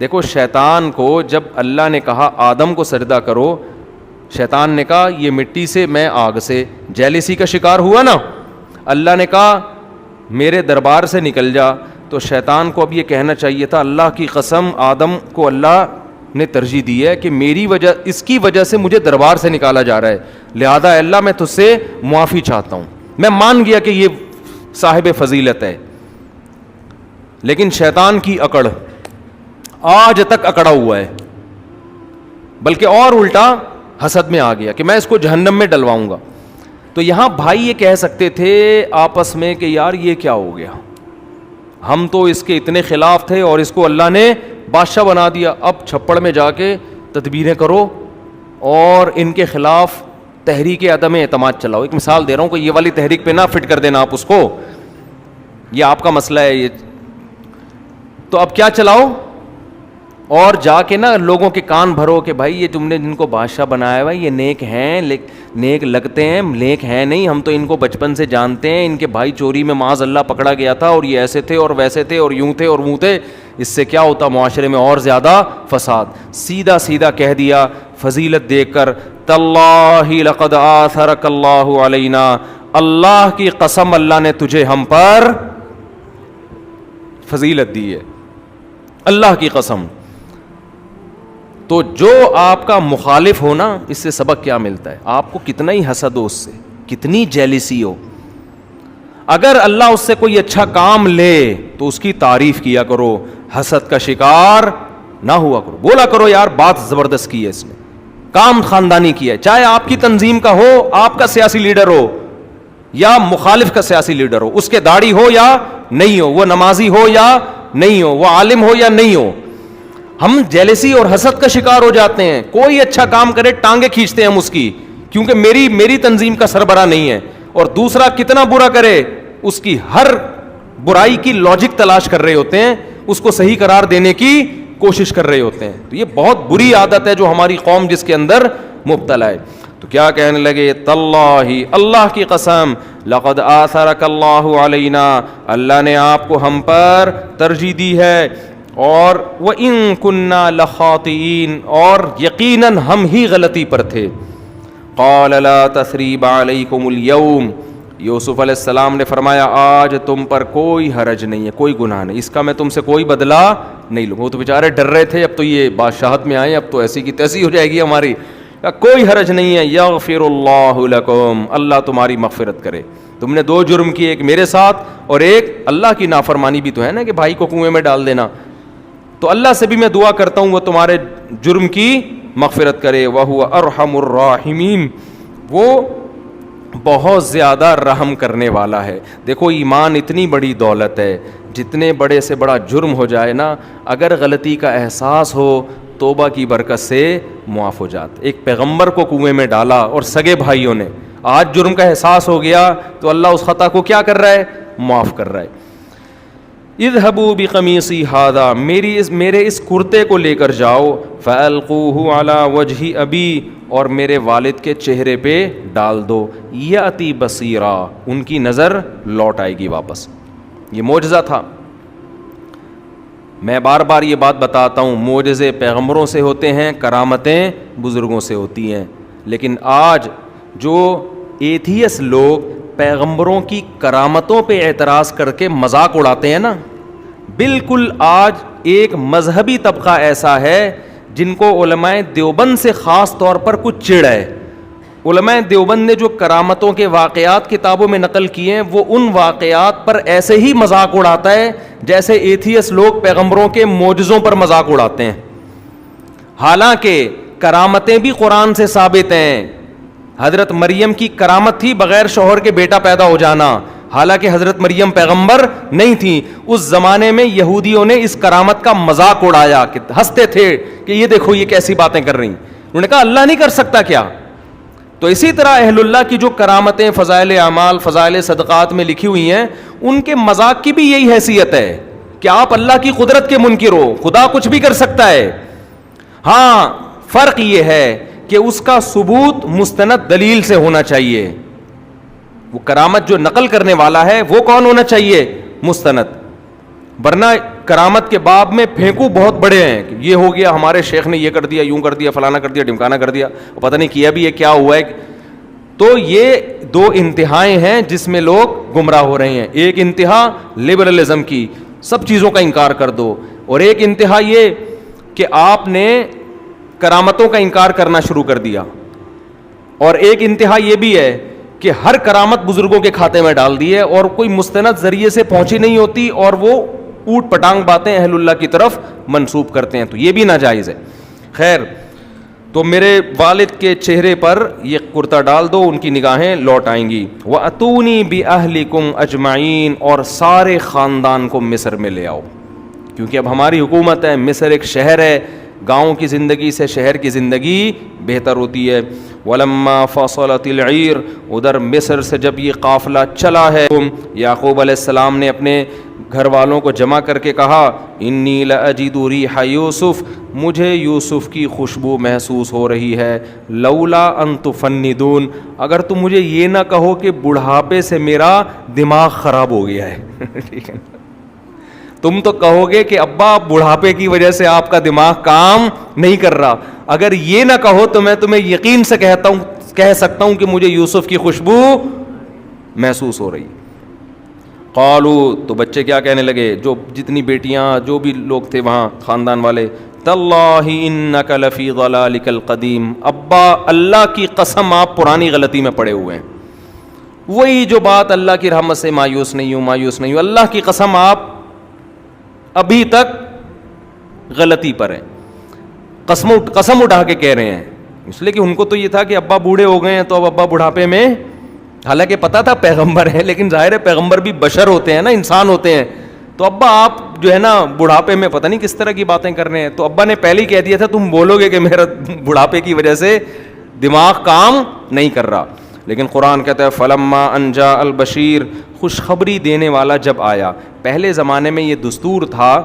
دیکھو شیطان کو جب اللہ نے کہا آدم کو سجدہ کرو, شیطان نے کہا یہ مٹی سے میں آگ سے, جیلسی کا شکار ہوا نا. اللہ نے کہا میرے دربار سے نکل جا, تو شیطان کو اب یہ کہنا چاہیے تھا اللہ کی قسم آدم کو اللہ نے ترجیح دی ہے کہ میری وجہ, اس کی وجہ سے مجھے دربار سے نکالا جا رہا ہے, لہذا اللہ میں تجھ سے معافی چاہتا ہوں. میں مان گیا کہ یہ صاحب فضیلت ہے, لیکن شیطان کی اکڑ آج تک اکڑا ہوا ہے, بلکہ اور الٹا حسد میں آ گیا کہ میں اس کو جہنم میں ڈلواؤں گا. تو یہاں بھائی یہ کہہ سکتے تھے آپس میں کہ یار یہ کیا ہو گیا, ہم تو اس کے اتنے خلاف تھے اور اس کو اللہ نے بادشاہ بنا دیا, اب چھپڑ میں جا کے تدبیریں کرو اور ان کے خلاف تحریک عدم اعتماد چلاؤ. ایک مثال دے رہا ہوں کہ یہ والی تحریک پہ نہ فٹ کر دینا آپ اس کو, یہ آپ کا مسئلہ ہے یہ. تو اب کیا چلاؤ, اور جا کے نا لوگوں کے کان بھرو کہ بھائی یہ تم نے جن کو بادشاہ بنایا ہوا یہ نیک ہیں, نیک لگتے ہیں, نیک ہیں نہیں, ہم تو ان کو بچپن سے جانتے ہیں, ان کے بھائی چوری میں معاذ اللہ پکڑا گیا تھا اور یہ ایسے تھے اور ویسے تھے اور یوں تھے اور منہ تھے, اس سے کیا ہوتا معاشرے میں اور زیادہ فساد. سیدھا سیدھا کہہ دیا فضیلت دیکھ کر, تاللہ لقد آثرک اللہ علینا, اللہ کی قسم اللہ نے تجھے ہم پر فضیلت دی ہے, اللہ کی قسم. تو جو آپ کا مخالف ہو نا, اس سے سبق کیا ملتا ہے؟ آپ کو کتنا ہی حسد ہو, اس سے کتنی جیلسی ہو, اگر اللہ اس سے کوئی اچھا کام لے تو اس کی تعریف کیا کرو, حسد کا شکار نہ ہوا کرو, بولا کرو یار بات زبردست کی ہے اس نے, کام خاندانی کیا ہے, چاہے آپ کی تنظیم کا ہو, آپ کا سیاسی لیڈر ہو یا مخالف کا سیاسی لیڈر ہو, اس کے داڑھی ہو یا نہیں ہو, وہ نمازی ہو یا نہیں ہو, وہ عالم ہو یا نہیں ہو, ہم جیلسی اور حسد کا شکار ہو جاتے ہیں. کوئی اچھا کام کرے ٹانگیں کھینچتے ہیں ہم اس کی, کیونکہ میری تنظیم کا سربراہ نہیں ہے, اور دوسرا کتنا برا کرے اس کی ہر برائی کی لاجک تلاش کر رہے ہوتے ہیں, اس کو صحیح قرار دینے کی کوشش کر رہے ہوتے ہیں. تو یہ بہت بری عادت ہے جو ہماری قوم جس کے اندر مبتلا ہے. تو کیا کہنے لگے؟ تاللہ، اللہ کی قسم، لقد آثرک اللہ علینا، اللہ نے آپ کو ہم پر ترجیح دی ہے، اور وَإِن كُنَّا لَخَاطِئِينَ، اور یقیناً ہم ہی غلطی پر تھے۔ قال لا تثریب علیکم اليوم، یوسف علیہ السلام نے فرمایا آج تم پر کوئی حرج نہیں ہے، کوئی گناہ نہیں، اس کا میں تم سے کوئی بدلہ نہیں لوں گا۔ وہ تو بیچارے ڈر رہے تھے، اب تو یہ بادشاہت میں آئے، اب تو ایسی کی تیسی ہو جائے گی ہماری، کوئی حرج نہیں ہے۔ یغفر اللہ لکم، اللہ تمہاری مغفرت کرے، تم نے دو جرم کیے، ایک میرے ساتھ اور ایک اللہ کی نافرمانی بھی تو ہے نا کہ بھائی کو کنویں میں ڈال دینا، تو اللہ سے بھی میں دعا کرتا ہوں وہ تمہارے جرم کی مغفرت کرے۔ وَهُوَ أَرْحَمُ الرَّاحِمِينَ، وہ بہت زیادہ رحم کرنے والا ہے۔ دیکھو ایمان اتنی بڑی دولت ہے، جتنے بڑے سے بڑا جرم ہو جائے نا، اگر غلطی کا احساس ہو توبہ کی برکت سے معاف ہو جاتا۔ ایک پیغمبر کو کنویں میں ڈالا اور سگے بھائیوں نے، آج جرم کا احساس ہو گیا تو اللہ اس خطا کو کیا کر رہا ہے؟ معاف کر رہا ہے۔ اذهبوا بقمیصی ھذا، میرے اس کرتے کو لے کر جاؤ، فالقوه علی وجہ ابی، اور میرے والد کے چہرے پہ ڈال دو، یاتی بصیرا، ان کی نظر لوٹ آئے گی واپس۔ یہ معجزہ تھا۔ میں بار بار یہ بات بتاتا ہوں، معجزے پیغمبروں سے ہوتے ہیں، کرامتیں بزرگوں سے ہوتی ہیں، لیکن آج جو ایتھیس لوگ پیغمبروں کی کرامتوں پہ اعتراض کر کے مذاق اڑاتے ہیں نا، بالکل آج ایک مذہبی طبقہ ایسا ہے جن کو علماء دیوبند سے خاص طور پر کچھ چڑ ہے۔ علماء دیوبند نے جو کرامتوں کے واقعات کتابوں میں نقل کیے ہیں، وہ ان واقعات پر ایسے ہی مذاق اڑاتا ہے جیسے ایتھیس لوگ پیغمبروں کے معجزوں پر مذاق اڑاتے ہیں۔ حالانکہ کرامتیں بھی قرآن سے ثابت ہیں۔ حضرت مریم کی کرامت تھی بغیر شوہر کے بیٹا پیدا ہو جانا، حالانکہ حضرت مریم پیغمبر نہیں تھی۔ اس زمانے میں یہودیوں نے اس کرامت کا مذاق اڑایا، ہنستے تھے کہ یہ دیکھو یہ کیسی باتیں کر رہی ہیں۔ انہوں نے کہا اللہ نہیں کر سکتا کیا؟ تو اسی طرح اہل اللہ کی جو کرامتیں فضائل اعمال، فضائل صدقات میں لکھی ہوئی ہیں، ان کے مذاق کی بھی یہی حیثیت ہے کہ آپ اللہ کی قدرت کے منکر ہو، خدا کچھ بھی کر سکتا ہے۔ ہاں فرق یہ ہے کہ اس کا ثبوت مستند دلیل سے ہونا چاہیے۔ وہ کرامت جو نقل کرنے والا ہے وہ کون ہونا چاہیے؟ مستند۔ ورنہ کرامت کے باب میں پھینکو بہت بڑے ہیں کہ یہ ہو گیا، ہمارے شیخ نے یہ کر دیا، یوں کر دیا، فلانا کر دیا، ڈمکانا کر دیا، پتہ نہیں کیا بھی ہے کیا ہوا ہے۔ تو یہ دو انتہائیں ہیں جس میں لوگ گمراہ ہو رہے ہیں۔ ایک انتہا لبرلزم کی، سب چیزوں کا انکار کر دو، اور ایک انتہا یہ کہ آپ نے کرامتوں کا انکار کرنا شروع کر دیا، اور ایک انتہا یہ بھی ہے کہ ہر کرامت بزرگوں کے کھاتے میں ڈال دی ہے اور کوئی مستند ذریعے سے پہنچی نہیں ہوتی، اور وہ اوٹ پٹانگ باتیں اہل اللہ کی طرف منسوب کرتے ہیں، تو یہ بھی ناجائز ہے۔ خیر، تو میرے والد کے چہرے پر یہ کرتا ڈال دو، ان کی نگاہیں لوٹ آئیں گی۔ وَأْتُونِي بِأَهْلِكُمْ أَجْمَعِينَ، اور سارے خاندان کو مصر میں لے آؤ، کیونکہ اب ہماری حکومت ہے، مصر ایک شہر ہے، گاؤں کی زندگی سے شہر کی زندگی بہتر ہوتی ہے۔ وَلَمَّا فَصَلَتِ الْعِيرُ، ادھر مصر سے جب یہ قافلہ چلا ہے، یعقوب علیہ السلام نے اپنے گھر والوں کو جمع کر کے کہا، انی لأجد ریح یوسف، مجھے یوسف کی خوشبو محسوس ہو رہی ہے، لولا ان تفندون، اگر تم مجھے یہ نہ کہو کہ بڑھاپے سے میرا دماغ خراب ہو گیا ہے۔ ٹھیک ہے، تم تو کہو گے کہ ابا بڑھاپے کی وجہ سے آپ کا دماغ کام نہیں کر رہا، اگر یہ نہ کہو تو میں تمہیں یقین سے کہہ سکتا ہوں کہ مجھے یوسف کی خوشبو محسوس ہو رہی۔ قالو، تو بچے کیا کہنے لگے، جو جتنی بیٹیاں جو بھی لوگ تھے وہاں خاندان والے، تاللہ انک لفی ضلالک القدیم، ابا اللہ کی قسم آپ پرانی غلطی میں پڑے ہوئے ہیں۔ وہی جو بات اللہ کی رحمت سے مایوس نہیں ہوں، اللہ کی قسم آپ ابھی تک غلطی پر ہیں، قسم اٹھا کے کہہ رہے ہیں، اس لیے کہ ان کو تو یہ تھا کہ ابا بوڑھے ہو گئے ہیں تو اب ابا بڑھاپے میں، حالانکہ پتا تھا پیغمبر ہے، لیکن ظاہر ہے پیغمبر بھی بشر ہوتے ہیں نا، انسان ہوتے ہیں، تو ابا آپ جو ہے نا بڑھاپے میں پتہ نہیں کس طرح کی باتیں کر رہے ہیں، تو ابا نے پہلے ہی کہہ دیا تھا تم بولو گے کہ میرا بڑھاپے کی وجہ سے دماغ کام نہیں کر رہا۔ لیکن قرآن کہتا ہے فلما ان جاء البشیر، خوشخبری دینے والا جب آیا۔ پہلے زمانے میں یہ دستور تھا،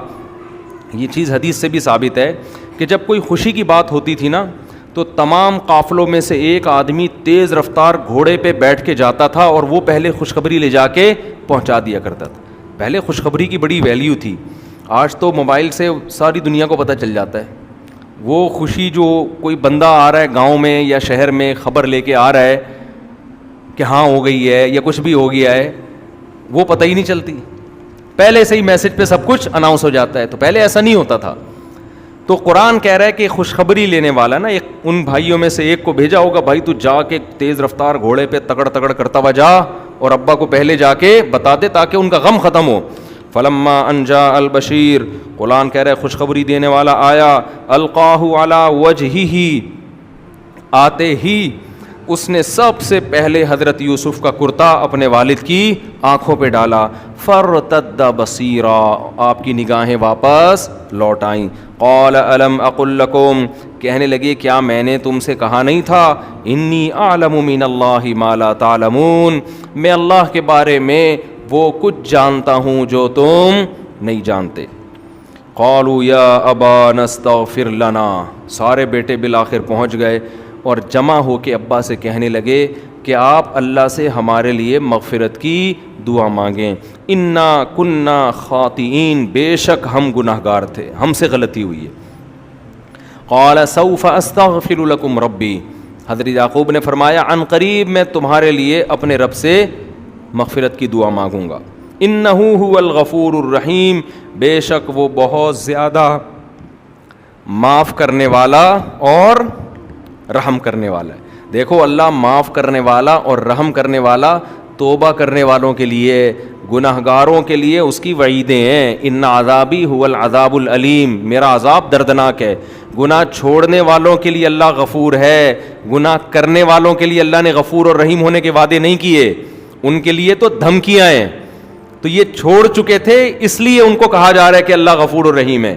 یہ چیز حدیث سے بھی ثابت ہے کہ جب کوئی خوشی کی بات ہوتی تھی نا تو تمام قافلوں میں سے ایک آدمی تیز رفتار گھوڑے پہ بیٹھ کے جاتا تھا اور وہ پہلے خوشخبری لے جا کے پہنچا دیا کرتا تھا. پہلے خوشخبری کی بڑی ویلیو تھی. آج تو موبائل سے ساری دنیا کو پتہ چل جاتا ہے. وہ خوشی جو کوئی بندہ آ رہا ہے گاؤں میں یا شہر میں خبر لے کے آ رہا ہے کہ ہاں ہو گئی ہے یا کچھ بھی ہو گیا ہے, وہ پتہ ہی نہیں چلتی. پہلے سے ہی میسج پہ سب کچھ اناؤنس ہو جاتا ہے. تو پہلے ایسا نہیں ہوتا تھا. تو قرآن کہہ رہا ہے کہ خوشخبری لینے والا نا, ایک ان بھائیوں میں سے ایک کو بھیجا ہوگا, بھائی تو جا کے تیز رفتار گھوڑے پہ تگڑ تگڑ کرتا ہوا جا اور ابا کو پہلے جا کے بتا دے تاکہ ان کا غم ختم ہو. فلما ان جاء البشیر, قرآن کہہ رہا ہے خوشخبری دینے والا آیا, القاہ علی وجہہ, آتے ہی اس نے سب سے پہلے حضرت یوسف کا کرتا اپنے والد کی آنکھوں پہ ڈالا. فرتد بصیرا, آپ کی نگاہیں واپس لوٹ آئیں. قال الم اقل لکم, کہنے لگے کیا میں نے تم سے کہا نہیں تھا, انی اعلم من اللہ ما لا تعلمون, میں اللہ کے بارے میں وہ کچھ جانتا ہوں جو تم نہیں جانتے. قالوا یا ابا نستغفر لنا, سارے بیٹے بالآخر پہنچ گئے اور جمع ہو کے ابا سے کہنے لگے کہ آپ اللہ سے ہمارے لیے مغفرت کی دعا مانگیں. انا کننا خاطئین, بے شک ہم گناہ گار تھے, ہم سے غلطی ہوئی ہے. قال سوف استغفر لکم ربی, حضرت یعقوب نے فرمایا عن قریب میں تمہارے لیے اپنے رب سے مغفرت کی دعا مانگوں گا. انہ هو الغفور الرحیم, بے شک وہ بہت زیادہ معاف کرنے والا اور رحم کرنے والا ہے. دیکھو اللہ معاف کرنے والا اور رحم کرنے والا, توبہ کرنے والوں کے لیے, گناہ گاروں کے لیے اس کی وعیدیں ہیں. ان عذابی هو العذاب العلیم, میرا عذاب دردناک ہے. گناہ چھوڑنے والوں کے لیے اللہ غفور ہے, گناہ کرنے والوں کے لیے اللہ نے غفور اور رحیم ہونے کے وعدے نہیں کیے, ان کے لیے تو دھمکیاں ہیں. تو یہ چھوڑ چکے تھے اس لیے ان کو کہا جا رہا ہے کہ اللہ غفور اور رحیم ہے.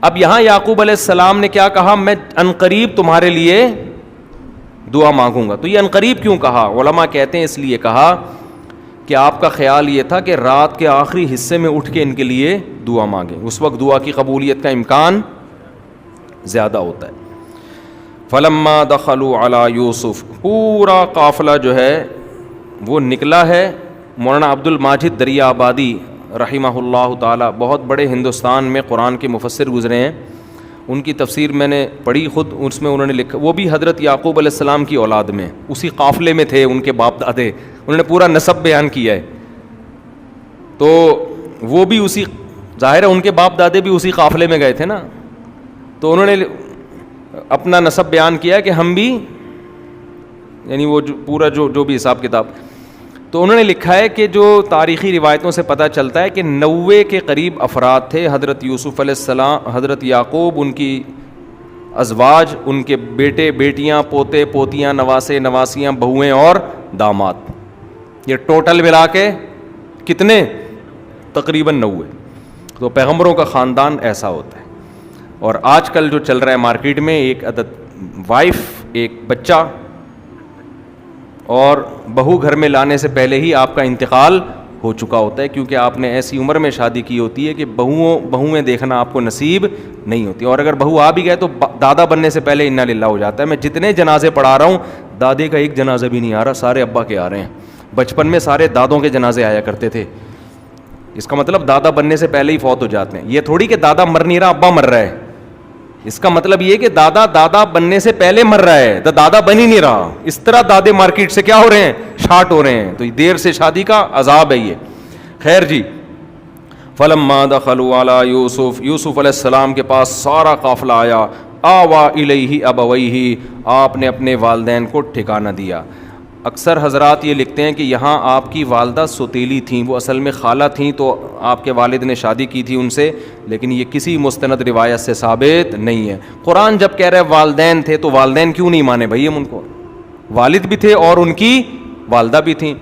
اب یہاں یعقوب علیہ السلام نے کیا کہا, میں عنقریب تمہارے لیے دعا مانگوں گا. تو یہ عنقریب کیوں کہا؟ علماء کہتے ہیں اس لیے کہا کہ آپ کا خیال یہ تھا کہ رات کے آخری حصے میں اٹھ کے ان کے لیے دعا مانگیں, اس وقت دعا کی قبولیت کا امکان زیادہ ہوتا ہے. فلما دخلوا علی یوسف, پورا قافلہ جو ہے وہ نکلا ہے. مولانا عبد الماجد دریا آبادی رحمہ اللہ تعالی بہت بڑے ہندوستان میں قرآن کے مفسر گزرے ہیں, ان کی تفسیر میں نے پڑھی خود, اس میں انہوں نے لکھا, وہ بھی حضرت یعقوب علیہ السلام کی اولاد میں, اسی قافلے میں تھے ان کے باپ دادے, انہوں نے پورا نسب بیان کیا ہے. تو وہ بھی اسی, ظاہر ہے ان کے باپ دادے بھی اسی قافلے میں گئے تھے نا, تو انہوں نے اپنا نسب بیان کیا کہ ہم بھی, یعنی وہ پورا جو بھی حساب کتاب. تو انہوں نے لکھا ہے کہ جو تاریخی روایتوں سے پتہ چلتا ہے کہ 90 کے قریب افراد تھے. حضرت یوسف علیہ السلام, حضرت یعقوب, ان کی ازواج, ان کے بیٹے بیٹیاں, پوتے پوتیاں, نواسے نواسیاں, بہویں اور داماد, یہ ٹوٹل ملا کے کتنے, تقریباً 90. تو پیغمبروں کا خاندان ایسا ہوتا ہے. اور آج کل جو چل رہا ہے مارکیٹ میں, ایک عدد وائف, ایک بچہ اور بہو گھر میں لانے سے پہلے ہی آپ کا انتقال ہو چکا ہوتا ہے, کیونکہ آپ نے ایسی عمر میں شادی کی ہوتی ہے کہ بہویں دیکھنا آپ کو نصیب نہیں ہوتی. اور اگر بہو آ بھی گئے تو دادا بننے سے پہلے انا للہ ہو جاتا ہے. میں جتنے جنازے پڑھا رہا ہوں, دادے کا ایک جنازہ بھی نہیں آ رہا, سارے ابا کے آ رہے ہیں. بچپن میں سارے دادوں کے جنازے آیا کرتے تھے. اس کا مطلب دادا بننے سے پہلے ہی فوت ہو جاتے ہیں. یہ تھوڑی کہ دادا مر نہیں رہا, ابا مر رہا ہے. اس کا مطلب یہ کہ دادا بننے سے پہلے مر رہا ہے, دادا بن ہی نہیں رہا. اس طرح دادے مارکیٹ سے کیا ہو رہے ہیں, شارٹ ہو رہے ہیں. تو دیر سے شادی کا عذاب ہے یہ. خیر جی, فلما دخلوا علی یوسف, یوسف علیہ السلام کے پاس سارا قافلہ آیا. آوا الیہ ابویہ, آپ نے اپنے والدین کو ٹھکانہ دیا. اکثر حضرات یہ لکھتے ہیں کہ یہاں آپ کی والدہ سوتیلی تھیں, وہ اصل میں خالہ تھیں, تو آپ کے والد نے شادی کی تھی ان سے, لیکن یہ کسی مستند روایت سے ثابت نہیں ہے. قرآن جب کہہ رہے والدین تھے تو والدین کیوں نہیں مانے بھائی, ہم ان کو, والد بھی تھے اور ان کی والدہ بھی تھیں.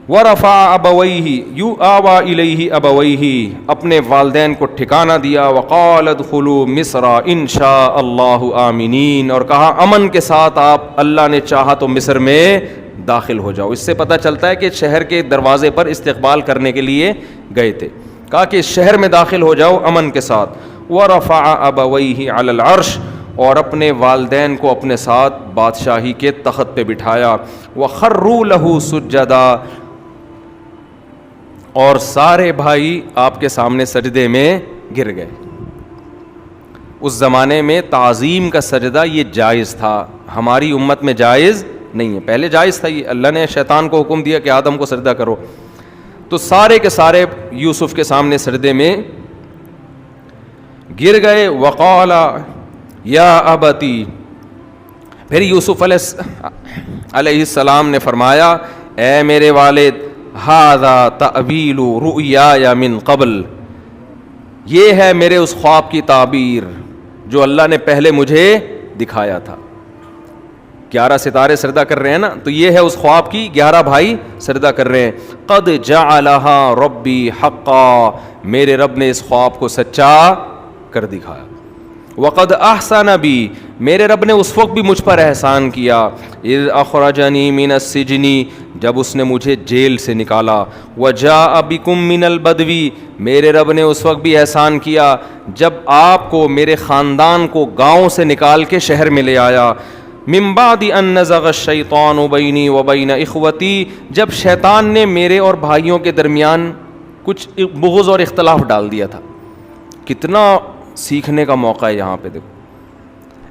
ورفع ابویہ, آوا الیہ ابویہ, اپنے والدین کو ٹھکانہ دیا. وقال ادخلوا مصر ان شاء اللہ آمنین, اور کہا امن کے ساتھ آپ اللہ نے چاہا تو مصر میں داخل ہو جاؤ. اس سے پتہ چلتا ہے کہ شہر کے دروازے پر استقبال کرنے کے لیے گئے تھے, کہا کہ شہر میں داخل ہو جاؤ امن کے ساتھ. ورفع ابویہ علی العرش, اور اپنے والدین کو اپنے ساتھ بادشاہی کے تخت پہ بٹھایا. وَخَرُّوا لَهُ سُجَّدًا، اور سارے بھائی آپ کے سامنے سجدے میں گر گئے. اس زمانے میں تعظیم کا سجدہ یہ جائز تھا، ہماری امت میں جائز نہیں ہے. پہلے جائز تھا، یہ اللہ نے شیطان کو حکم دیا کہ آدم کو سجدہ کرو، تو سارے کے سارے یوسف کے سامنے سجدے میں گر گئے. وقال یا ابتی، پھر یوسف علیہ السلام نے فرمایا اے میرے والد، ھذا تأویل رؤیایا من قبل، یہ ہے میرے اس خواب کی تعبیر جو اللہ نے پہلے مجھے دکھایا تھا. 11 ستارے سجدہ کر رہے ہیں نا، تو یہ ہے اس خواب کی، 11 بھائی سجدہ کر رہے ہیں. قد جعلھا ربی حقا، میرے رب نے اس خواب کو سچا کر دکھایا. وقد احسن بی، میرے رب نے اس وقت بھی مجھ پر احسان کیا. اذ اخرجنی من السجن، جب اس نے مجھے جیل سے نکالا. وجاء بکم من البدو، میرے رب نے اس وقت بھی احسان کیا جب آپ کو، میرے خاندان کو گاؤں سے نکال کے شہر میں لے آیا. من بعد ان نزغ الشیطان بینی وبین اخوتی، جب شیطان نے میرے اور بھائیوں کے درمیان کچھ بغض اور اختلاف ڈال دیا تھا. کتنا سیکھنے کا موقع ہے یہاں پہ. دیکھو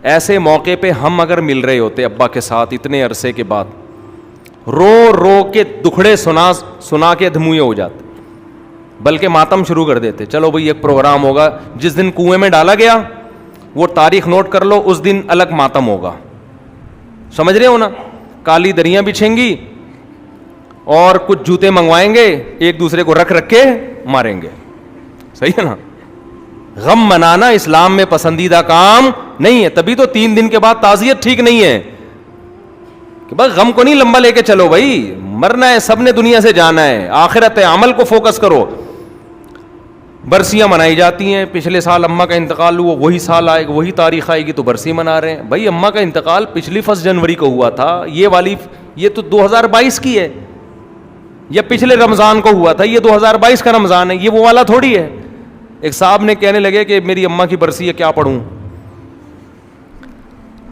ایسے موقع پہ ہم اگر مل رہے ہوتے ابا کے ساتھ اتنے عرصے کے بعد، رو رو کے دکھڑے سنا کے دھموئے ہو جاتے، بلکہ ماتم شروع کر دیتے. چلو بھئی ایک پروگرام ہوگا، جس دن کنویں میں ڈالا گیا وہ تاریخ نوٹ کر لو، اس دن الگ ماتم ہوگا. سمجھ رہے ہو نا؟ کالی دریاں بچھیں گی اور کچھ جوتے منگوائیں گے، ایک دوسرے کو رکھ کے ماریں گے. صحیح ہے نا؟ غم منانا اسلام میں پسندیدہ کام نہیں ہے. تبھی تو 3 دن کے بعد تعزیت ٹھیک نہیں ہے کہ بس غم کو نہیں لمبا لے کے چلو. بھائی مرنا ہے، سب نے دنیا سے جانا ہے، آخرت ہے، عمل کو فوکس کرو. برسیاں منائی جاتی ہیں، پچھلے سال اماں کا انتقال ہوا، وہی سال آئے گا، وہی تاریخ آئے گی تو برسی منا رہے ہیں. بھائی اماں کا انتقال پچھلی 1 جنوری کو ہوا تھا، یہ تو 2022 کی ہے، یا پچھلے رمضان کو ہوا تھا، یہ 2022 کا رمضان ہے، یہ وہ والا تھوڑی ہے. ایک صاحب نے کہنے لگے کہ میری اماں کی برسی ہے، کیا پڑھوں؟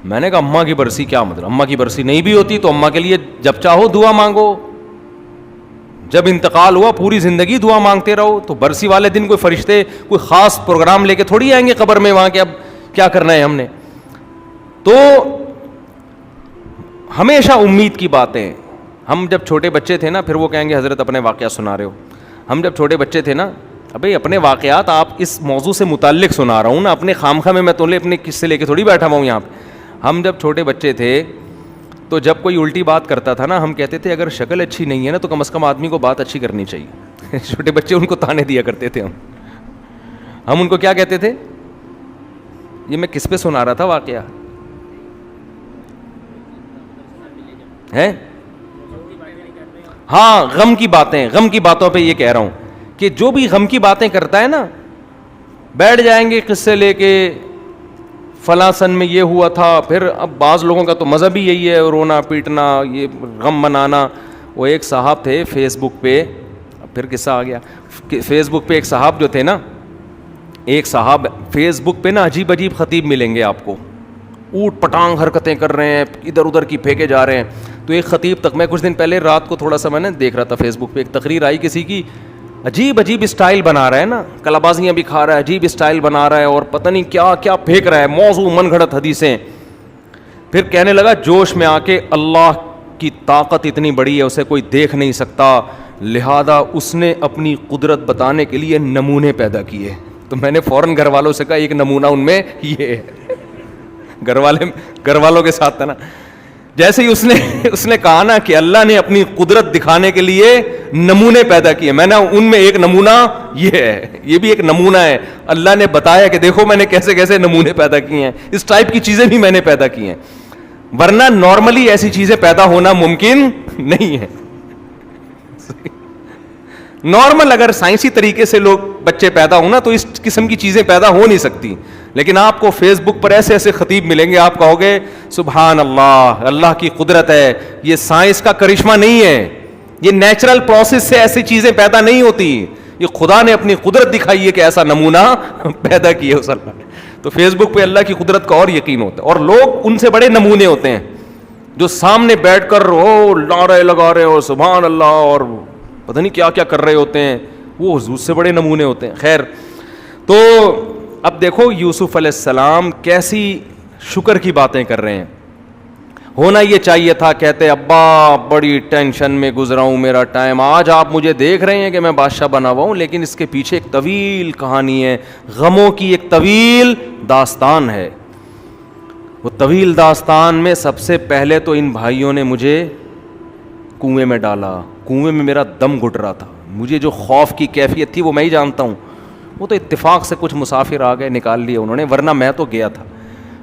میں نے کہا اماں کی برسی کیا مطلب؟ اماں کی برسی نہیں بھی ہوتی تو اماں کے لیے جب چاہو دعا مانگو، جب انتقال ہوا پوری زندگی دعا مانگتے رہو. تو برسی والے دن کوئی فرشتے کوئی خاص پروگرام لے کے تھوڑی آئیں گے قبر میں وہاں کے اب کیا کرنا ہے ہم نے. تو ہمیشہ امید کی باتیں. ہم جب چھوٹے بچے تھے نا، پھر وہ کہیں گے حضرت اپنے واقعہ سنا رہے ہو. ہم جب چھوٹے بچے تھے نا، ابھی اپنے واقعات آپ اس موضوع سے متعلق سنا رہا ہوں نا، اپنے خامخواہ میں تولے اپنے قصے لے کے تھوڑی بیٹھا ہوا ہوں یہاں پہ. ہم جب چھوٹے بچے تھے تو جب کوئی الٹی بات کرتا تھا نا، ہم کہتے تھے اگر شکل اچھی نہیں ہے نا تو کم از کم آدمی کو بات اچھی کرنی چاہیے. چھوٹے بچے ان کو تانے دیا کرتے تھے. ہم ان کو کیا کہتے تھے؟ یہ میں کس پہ سنا رہا تھا واقعہ ہے؟ ہاں، غم کی باتیں. غم کی باتوں پہ یہ کہہ رہا ہوں کہ جو بھی غم کی باتیں کرتا ہے نا، بیٹھ جائیں گے قصے لے کے، فلاں سن میں یہ ہوا تھا. پھر اب بعض لوگوں کا تو مذہب ہی یہی ہے، رونا پیٹنا، یہ غم منانا. وہ ایک صاحب تھے فیس بک پہ، پھر قصہ آ گیا. فیس بک پہ ایک صاحب جو تھے نا، ایک صاحب فیس بک پہ نا عجیب عجیب خطیب ملیں گے آپ کو، اوٹ پٹانگ حرکتیں کر رہے ہیں، ادھر ادھر کی پھینکے جا رہے ہیں. تو ایک خطیب تک، میں کچھ دن پہلے رات کو تھوڑا سا میں نے دیکھ رہا تھا فیس بک پہ، ایک تقریر آئی کسی کی، عجیب عجیب اسٹائل بنا رہا ہے نا، کلابازیاں بھی کھا رہا ہے، عجیب اسٹائل بنا رہا ہے اور پتہ نہیں کیا کیا پھینک رہا ہے، موضوع من گھڑت حدیثیں. پھر کہنے لگا جوش میں آ کے، اللہ کی طاقت اتنی بڑی ہے اسے کوئی دیکھ نہیں سکتا، لہذا اس نے اپنی قدرت بتانے کے لیے نمونے پیدا کیے. تو میں نے فوراً گھر والوں سے کہا ایک نمونہ ان میں یہ ہے. گھر والوں کے ساتھ تھا نا. جیسے ہی اس نے کہا نا کہ اللہ نے اپنی قدرت دکھانے کے لیے نمونے پیدا کیے، میں نے ان میں ایک نمونہ یہ ہے، یہ بھی ایک نمونہ ہے. اللہ نے بتایا کہ دیکھو میں نے کیسے کیسے نمونے پیدا کیے ہیں، اس ٹائپ کی چیزیں بھی میں نے پیدا کی ہیں، ورنہ نارملی ایسی چیزیں پیدا ہونا ممکن نہیں ہے. نارمل اگر سائنسی طریقے سے لوگ بچے پیدا ہونا تو اس قسم کی چیزیں پیدا ہو نہیں سکتی. لیکن آپ کو فیس بک پر ایسے ایسے خطیب ملیں گے، آپ کہو گے سبحان اللہ، اللہ کی قدرت ہے، یہ سائنس کا کرشمہ نہیں ہے، یہ نیچرل پروسیس سے ایسی چیزیں پیدا نہیں ہوتی، یہ خدا نے اپنی قدرت دکھائی ہے کہ ایسا نمونہ پیدا کیے اس اللہ نے. تو فیس بک پہ اللہ کی قدرت کا اور یقین ہوتا ہے. اور لوگ ان سے بڑے نمونے ہوتے ہیں جو سامنے بیٹھ کر نعرے لگا رہے اور سبحان اللہ اور پتہ نہیں کیا کیا کر رہے ہوتے ہیں, وہ حضور سے بڑے نمونے ہوتے ہیں. خیر, تو اب دیکھو یوسف علیہ السلام کیسی شکر کی باتیں کر رہے ہیں. ہونا یہ چاہیے تھا, کہتے ابا بڑی ٹینشن میں گزرا ہوں, میرا ٹائم, آج آپ مجھے دیکھ رہے ہیں کہ میں بادشاہ بنا ہوا ہوں, لیکن اس کے پیچھے ایک طویل کہانی ہے, غموں کی ایک طویل داستان ہے. وہ طویل داستان میں سب سے پہلے تو ان بھائیوں نے مجھے کنویں میں ڈالا. کنویں میں میرا دم گھٹ رہا تھا, مجھے جو خوف کی کیفیت تھی وہ میں ہی جانتا ہوں. وہ تو اتفاق سے کچھ مسافر آ گئے, نکال لیے انہوں نے, ورنہ میں تو گیا تھا.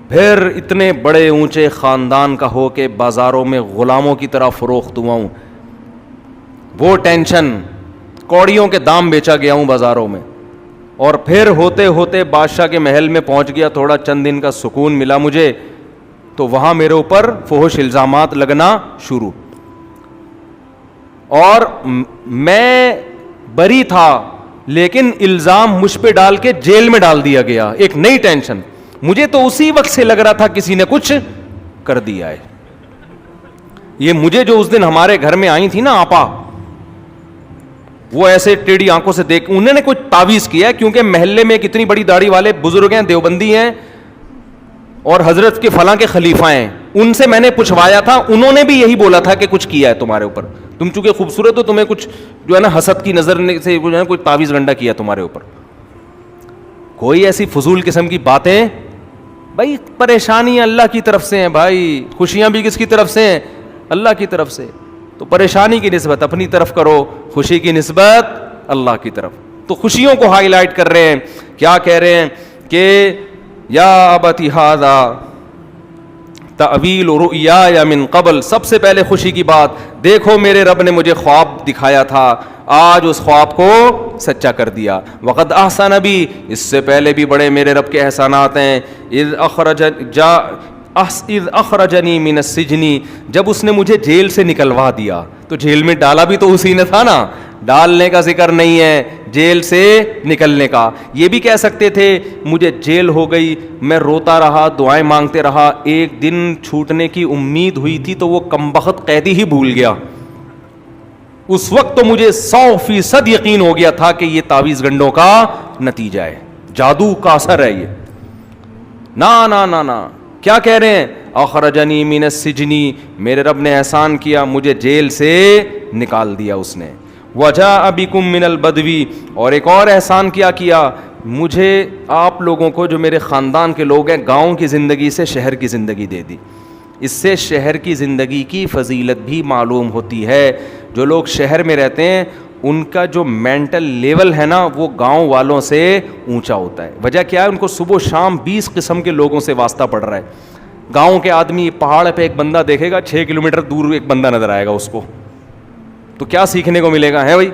پھر اتنے بڑے اونچے خاندان کا ہو کے بازاروں میں غلاموں کی طرح فروخت ہوا ہوں, وہ ٹینشن, کوڑیوں کے دام بیچا گیا ہوں بازاروں میں. اور پھر ہوتے ہوتے بادشاہ کے محل میں پہنچ گیا, تھوڑا چند دن کا سکون ملا مجھے, تو وہاں میرے اوپر فحش الزامات لگنا شروع. اور میں بری تھا لیکن الزام مجھ پہ ڈال کے جیل میں ڈال دیا گیا, ایک نئی ٹینشن. مجھے تو اسی وقت سے لگ رہا تھا کسی نے کچھ کر دیا ہے. یہ مجھے جو اس دن ہمارے گھر میں آئی تھی نا آپا, وہ ایسے ٹیڑھی آنکھوں سے دیکھ, انہوں نے کچھ تعویذ کیا ہے, کیونکہ محلے میں کتنی بڑی داڑھی والے بزرگ ہیں, دیوبندی ہیں اور حضرت کے فلاں کے خلیفہ ہیں, ان سے میں نے پوچھوایا تھا, انہوں نے بھی یہی بولا تھا کہ کچھ کیا ہے تمہارے اوپر, تم چونکہ خوبصورت ہو, تمہیں کچھ جو ہے نا حسد کی نظر سے جو ہے کوئی تعویذ گنڈا کیا تمہارے اوپر. کوئی ایسی فضول قسم کی باتیں. بھائی پریشانیاں اللہ کی طرف سے ہیں بھائی, خوشیاں بھی کس کی طرف سے ہیں, اللہ کی طرف سے. تو پریشانی کی نسبت اپنی طرف کرو, خوشی کی نسبت اللہ کی طرف. تو خوشیوں کو ہائی لائٹ کر رہے ہیں, کیا کہہ رہے ہیں کہ یا ابت ھذا تأویل رؤیایا من قبل, سب سے پہلے خوشی کی بات, دیکھو میرے رب نے مجھے خواب دکھایا تھا, آج اس خواب کو سچا کر دیا. وقد احسن بی, اس سے پہلے بھی بڑے میرے رب کے احسانات ہیں. اذ اخرجنی من السجن, جب اس نے مجھے جیل سے نکلوا دیا. تو جیل میں ڈالا بھی تو اسی نے تھا نا, ڈالنے کا ذکر نہیں ہے, جیل سے نکلنے کا. یہ بھی کہہ سکتے تھے مجھے جیل ہو گئی, میں روتا رہا, دعائیں مانگتے رہا, ایک دن چھوٹنے کی امید ہوئی تھی تو وہ کمبخت قیدی ہی بھول گیا. اس وقت تو مجھے 100% یقین ہو گیا تھا کہ یہ تعویذ گنڈوں کا نتیجہ ہے, جادو کا اثر ہے یہ. نا نا نا نا, کیا کہہ رہے ہیں, اخرجنی من السجن, میرے رب نے احسان کیا, مجھے جیل سے نکال دیا اس نے. وجاء بکم من البدوی, اور ایک اور احسان کیا مجھے آپ لوگوں کو جو میرے خاندان کے لوگ ہیں گاؤں کی زندگی سے شہر کی زندگی دے دی. اس سے شہر کی زندگی کی فضیلت بھی معلوم ہوتی ہے. جو لوگ شہر میں رہتے ہیں ان کا جو مینٹل لیول ہے نا وہ گاؤں والوں سے اونچا ہوتا ہے. وجہ کیا ہے, ان کو صبح و شام 20 قسم کے لوگوں سے واسطہ پڑ رہا ہے. گاؤں کے آدمی پہاڑ پہ ایک بندہ دیکھے گا, 6 کلومیٹر دور ایک بندہ نظر آئے گا اس کو, تو کیا سیکھنے کو ملے گا ہے بھائی.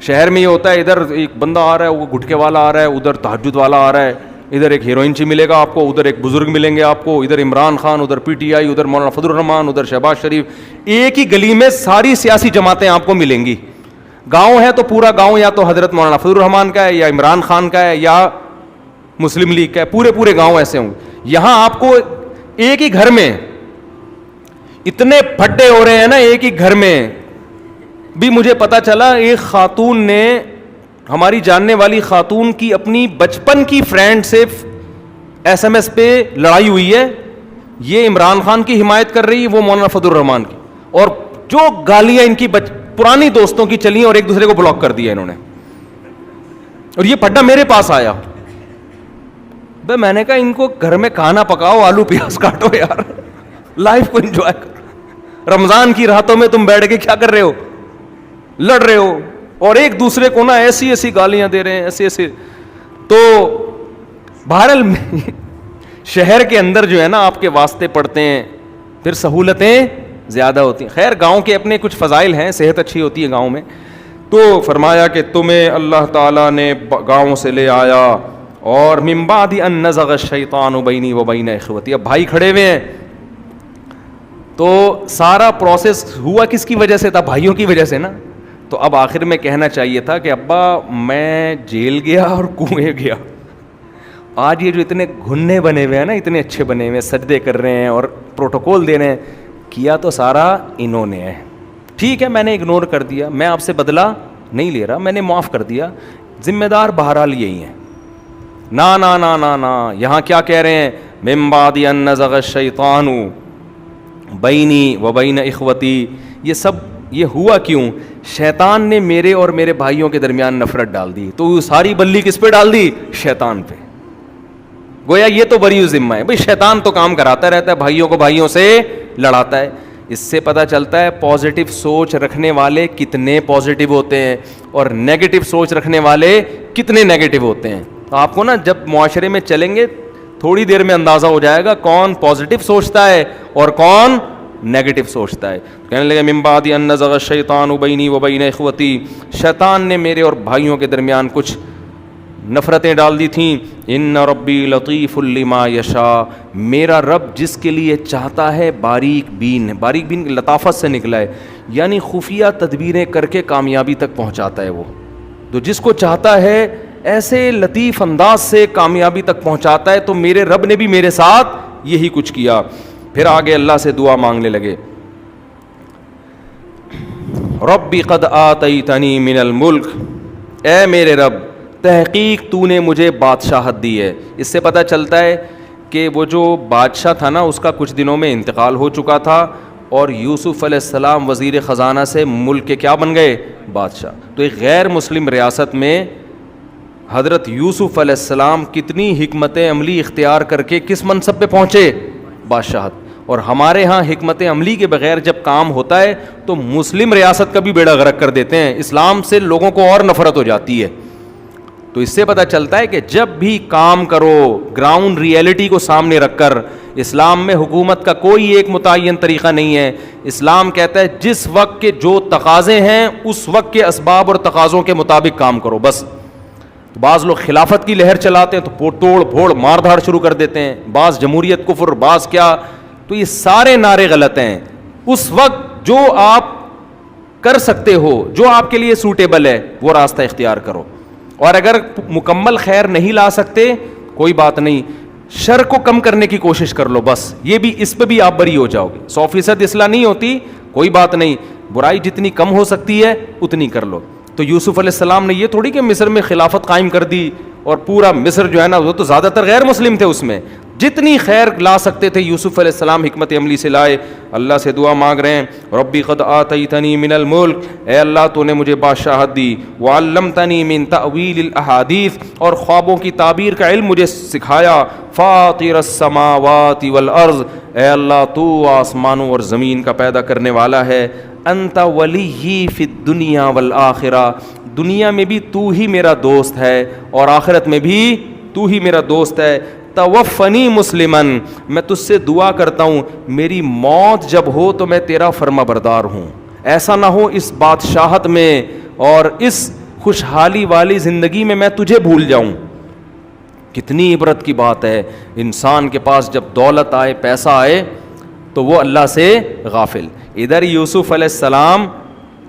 شہر میں یہ ہوتا ہے, ادھر ایک بندہ آ رہا ہے, وہ گٹکے والا آ رہا ہے, ادھر تہجد والا آ رہا ہے, ادھر ایک ہیروئن چی ملے گا آپ کو, ادھر ایک بزرگ ملیں گے آپ کو, ادھر عمران خان, ادھر پی ٹی آئی, ادھر مولانا فضل الرحمان, ادھر شہباز شریف. ایک ہی گلی میں ساری سیاسی جماعتیں آپ کو ملیں گی. گاؤں ہے تو پورا گاؤں یا تو حضرت مولانا فضل الرحمان کا ہے, یا عمران خان کا ہے, یا مسلم لیگ کا ہے, پورے گاؤں ایسے ہوں. یہاں آپ کو ایک ہی گھر میں اتنے پھڈے ہو رہے ہیں نا, ایک ہی گھر میں بھی. مجھے پتا چلا ایک خاتون نے, ہماری جاننے والی خاتون کی اپنی بچپن کی فرینڈ سے SMS پہ لڑائی ہوئی ہے. یہ عمران خان کی حمایت کر رہی ہے, وہ مولانا فضل الرحمان کی, اور جو گالیاں ان کی پرانی دوستوں کی چلی اور ایک دوسرے کو بلاک کر دیا انہوں نے. اور یہ پھڈا میرے پاس آیا. بھائی میں نے کہا ان کو گھر میں کھانا پکاؤ, آلو پیاز کاٹو یار, لائف کو انجوائے کرو. رمضان کی راتوں میں تم بیٹھ کے کیا کر رہے ہو, لڑ رہے ہو, اور ایک دوسرے کو نا ایسی گالیاں دے رہے ہیں, ایسے. تو بہرحال شہر کے اندر جو ہے نا آپ کے واسطے پڑتے ہیں, پھر سہولتیں زیادہ ہوتی ہیں. خیر گاؤں کے اپنے کچھ فضائل ہیں, صحت اچھی ہوتی ہے گاؤں میں. تو فرمایا کہ تمہیں اللہ تعالیٰ نے گاؤں سے لے آیا, اور من بعد ان نزغ الشیطان بینی و بین اخوتی. اب بھائی کھڑے ہوئے ہیں, تو سارا پروسیس ہوا کس کی وجہ سے تھا, بھائیوں کی وجہ سے نا. تو اب آخر میں کہنا چاہیے تھا کہ ابا میں جیل گیا اور کنویں گیا, آج یہ جو اتنے گھننے بنے ہوئے ہیں نا, اتنے اچھے بنے ہوئے, سجدے کر رہے ہیں اور پروٹوکول دے رہے ہیں, کیا تو سارا انہوں نے ہے. ٹھیک ہے, میں نے اگنور کر دیا, میں آپ سے بدلہ نہیں لے رہا, میں نے معاف کر دیا, ذمہ دار بہرحال یہی ہیں. نا نا نا نا نا, یہاں کیا کہہ رہے ہیں, من بعد ان نزغ الشیطان بینی و بین اخوتی. یہ سب یہ ہوا کیوں؟ شیطان نے میرے اور میرے بھائیوں کے درمیان نفرت ڈال دی. تو ساری بلی کس پہ ڈال دی؟ شیطان پہ. گویا یہ تو بری ذمہ ہے بھئی, شیطان تو کام کراتا رہتا ہے, بھائیوں کو بھائیوں سے لڑاتا ہے. اس سے پتہ چلتا ہے پازیٹیو سوچ رکھنے والے کتنے پازیٹیو ہوتے ہیں اور نیگیٹو سوچ رکھنے والے کتنے نیگیٹو ہوتے ہیں. آپ کو نا جب معاشرے میں چلیں گے تھوڑی دیر میں اندازہ ہو جائے گا کون پازیٹیو سوچتا ہے اور کون نیگیٹو سوچتا ہے. کہنے لگے من بعد ان نزغ الشیطان بینی و بین اخوتی, شیطان نے میرے اور بھائیوں کے درمیان کچھ نفرتیں ڈال دی تھیں. ان ربی لطیف لما یشاء, میرا رب جس کے لیے چاہتا ہے باریک بین. باریک بین لطافت سے نکلا ہے, یعنی خفیہ تدبیریں کر کے کامیابی تک پہنچاتا ہے. وہ تو جس کو چاہتا ہے ایسے لطیف انداز سے کامیابی تک پہنچاتا ہے. تو میرے رب نے بھی میرے ساتھ یہی کچھ کیا. پھر آگے اللہ سے دعا مانگنے لگے, ربی قد آتیتنی من الملک, اے میرے رب تحقیق تو نے مجھے بادشاہت دی ہے. اس سے پتہ چلتا ہے کہ وہ جو بادشاہ تھا نا اس کا کچھ دنوں میں انتقال ہو چکا تھا, اور یوسف علیہ السلام وزیر خزانہ سے ملک کے کیا بن گئے؟ بادشاہ. تو ایک غیر مسلم ریاست میں حضرت یوسف علیہ السلام کتنی حکمت عملی اختیار کر کے کس منصب پہ پہنچے؟ بادشاہت. اور ہمارے ہاں حکمت عملی کے بغیر جب کام ہوتا ہے تو مسلم ریاست کا بھی بیڑا غرق کر دیتے ہیں, اسلام سے لوگوں کو اور نفرت ہو جاتی ہے. تو اس سے پتہ چلتا ہے کہ جب بھی کام کرو گراؤنڈ ریئلٹی کو سامنے رکھ کر. اسلام میں حکومت کا کوئی ایک متعین طریقہ نہیں ہے. اسلام کہتا ہے جس وقت کے جو تقاضے ہیں اس وقت کے اسباب اور تقاضوں کے مطابق کام کرو بس. بعض لوگ خلافت کی لہر چلاتے ہیں تو توڑ پھوڑ مار دھاڑ شروع کر دیتے ہیں, بعض جمہوریت کفر, بعض کیا. تو یہ سارے نعرے غلط ہیں. اس وقت جو آپ کر سکتے ہو, جو آپ کے لیے سوٹیبل ہے, وہ راستہ اختیار کرو. اور اگر مکمل خیر نہیں لا سکتے کوئی بات نہیں, شر کو کم کرنے کی کوشش کر لو بس. یہ بھی اس پہ بھی آپ بری ہو جاؤ گے. 100% اصلاح نہیں ہوتی, کوئی بات نہیں, برائی جتنی کم ہو سکتی ہے اتنی کر لو. تو یوسف علیہ السلام نے یہ تھوڑی کہ مصر میں خلافت قائم کر دی اور پورا مصر جو ہے نا وہ تو زیادہ تر غیر مسلم تھے, اس میں جتنی خیر لا سکتے تھے یوسف علیہ السلام حکمت عملی سے لائے. اللہ سے دعا مانگ رہے ہیں, ربی قد آتیتنی من الملک, اے اللہ تو نے مجھے بادشاہت دی, وعلمتنی من تأویل الاحادیث, اور خوابوں کی تعبیر کا علم مجھے سکھایا, فاطر السماوات والارض, اے اللہ تو آسمانوں اور زمین کا پیدا کرنے والا ہے, انت ولی فی الدنیا والآخرہ, دنیا میں بھی تو ہی میرا دوست ہے اور آخرت میں بھی تو ہی میرا دوست ہے. توفنی مسلمن, میں تجھ سے دعا کرتا ہوں میری موت جب ہو تو میں تیرا فرما بردار ہوں. ایسا نہ ہو اس بادشاہت میں اور اس خوشحالی والی زندگی میں تجھے بھول جاؤں. کتنی عبرت کی بات ہے, انسان کے پاس جب دولت آئے, پیسہ آئے تو وہ اللہ سے غافل. ادھر یوسف علیہ السلام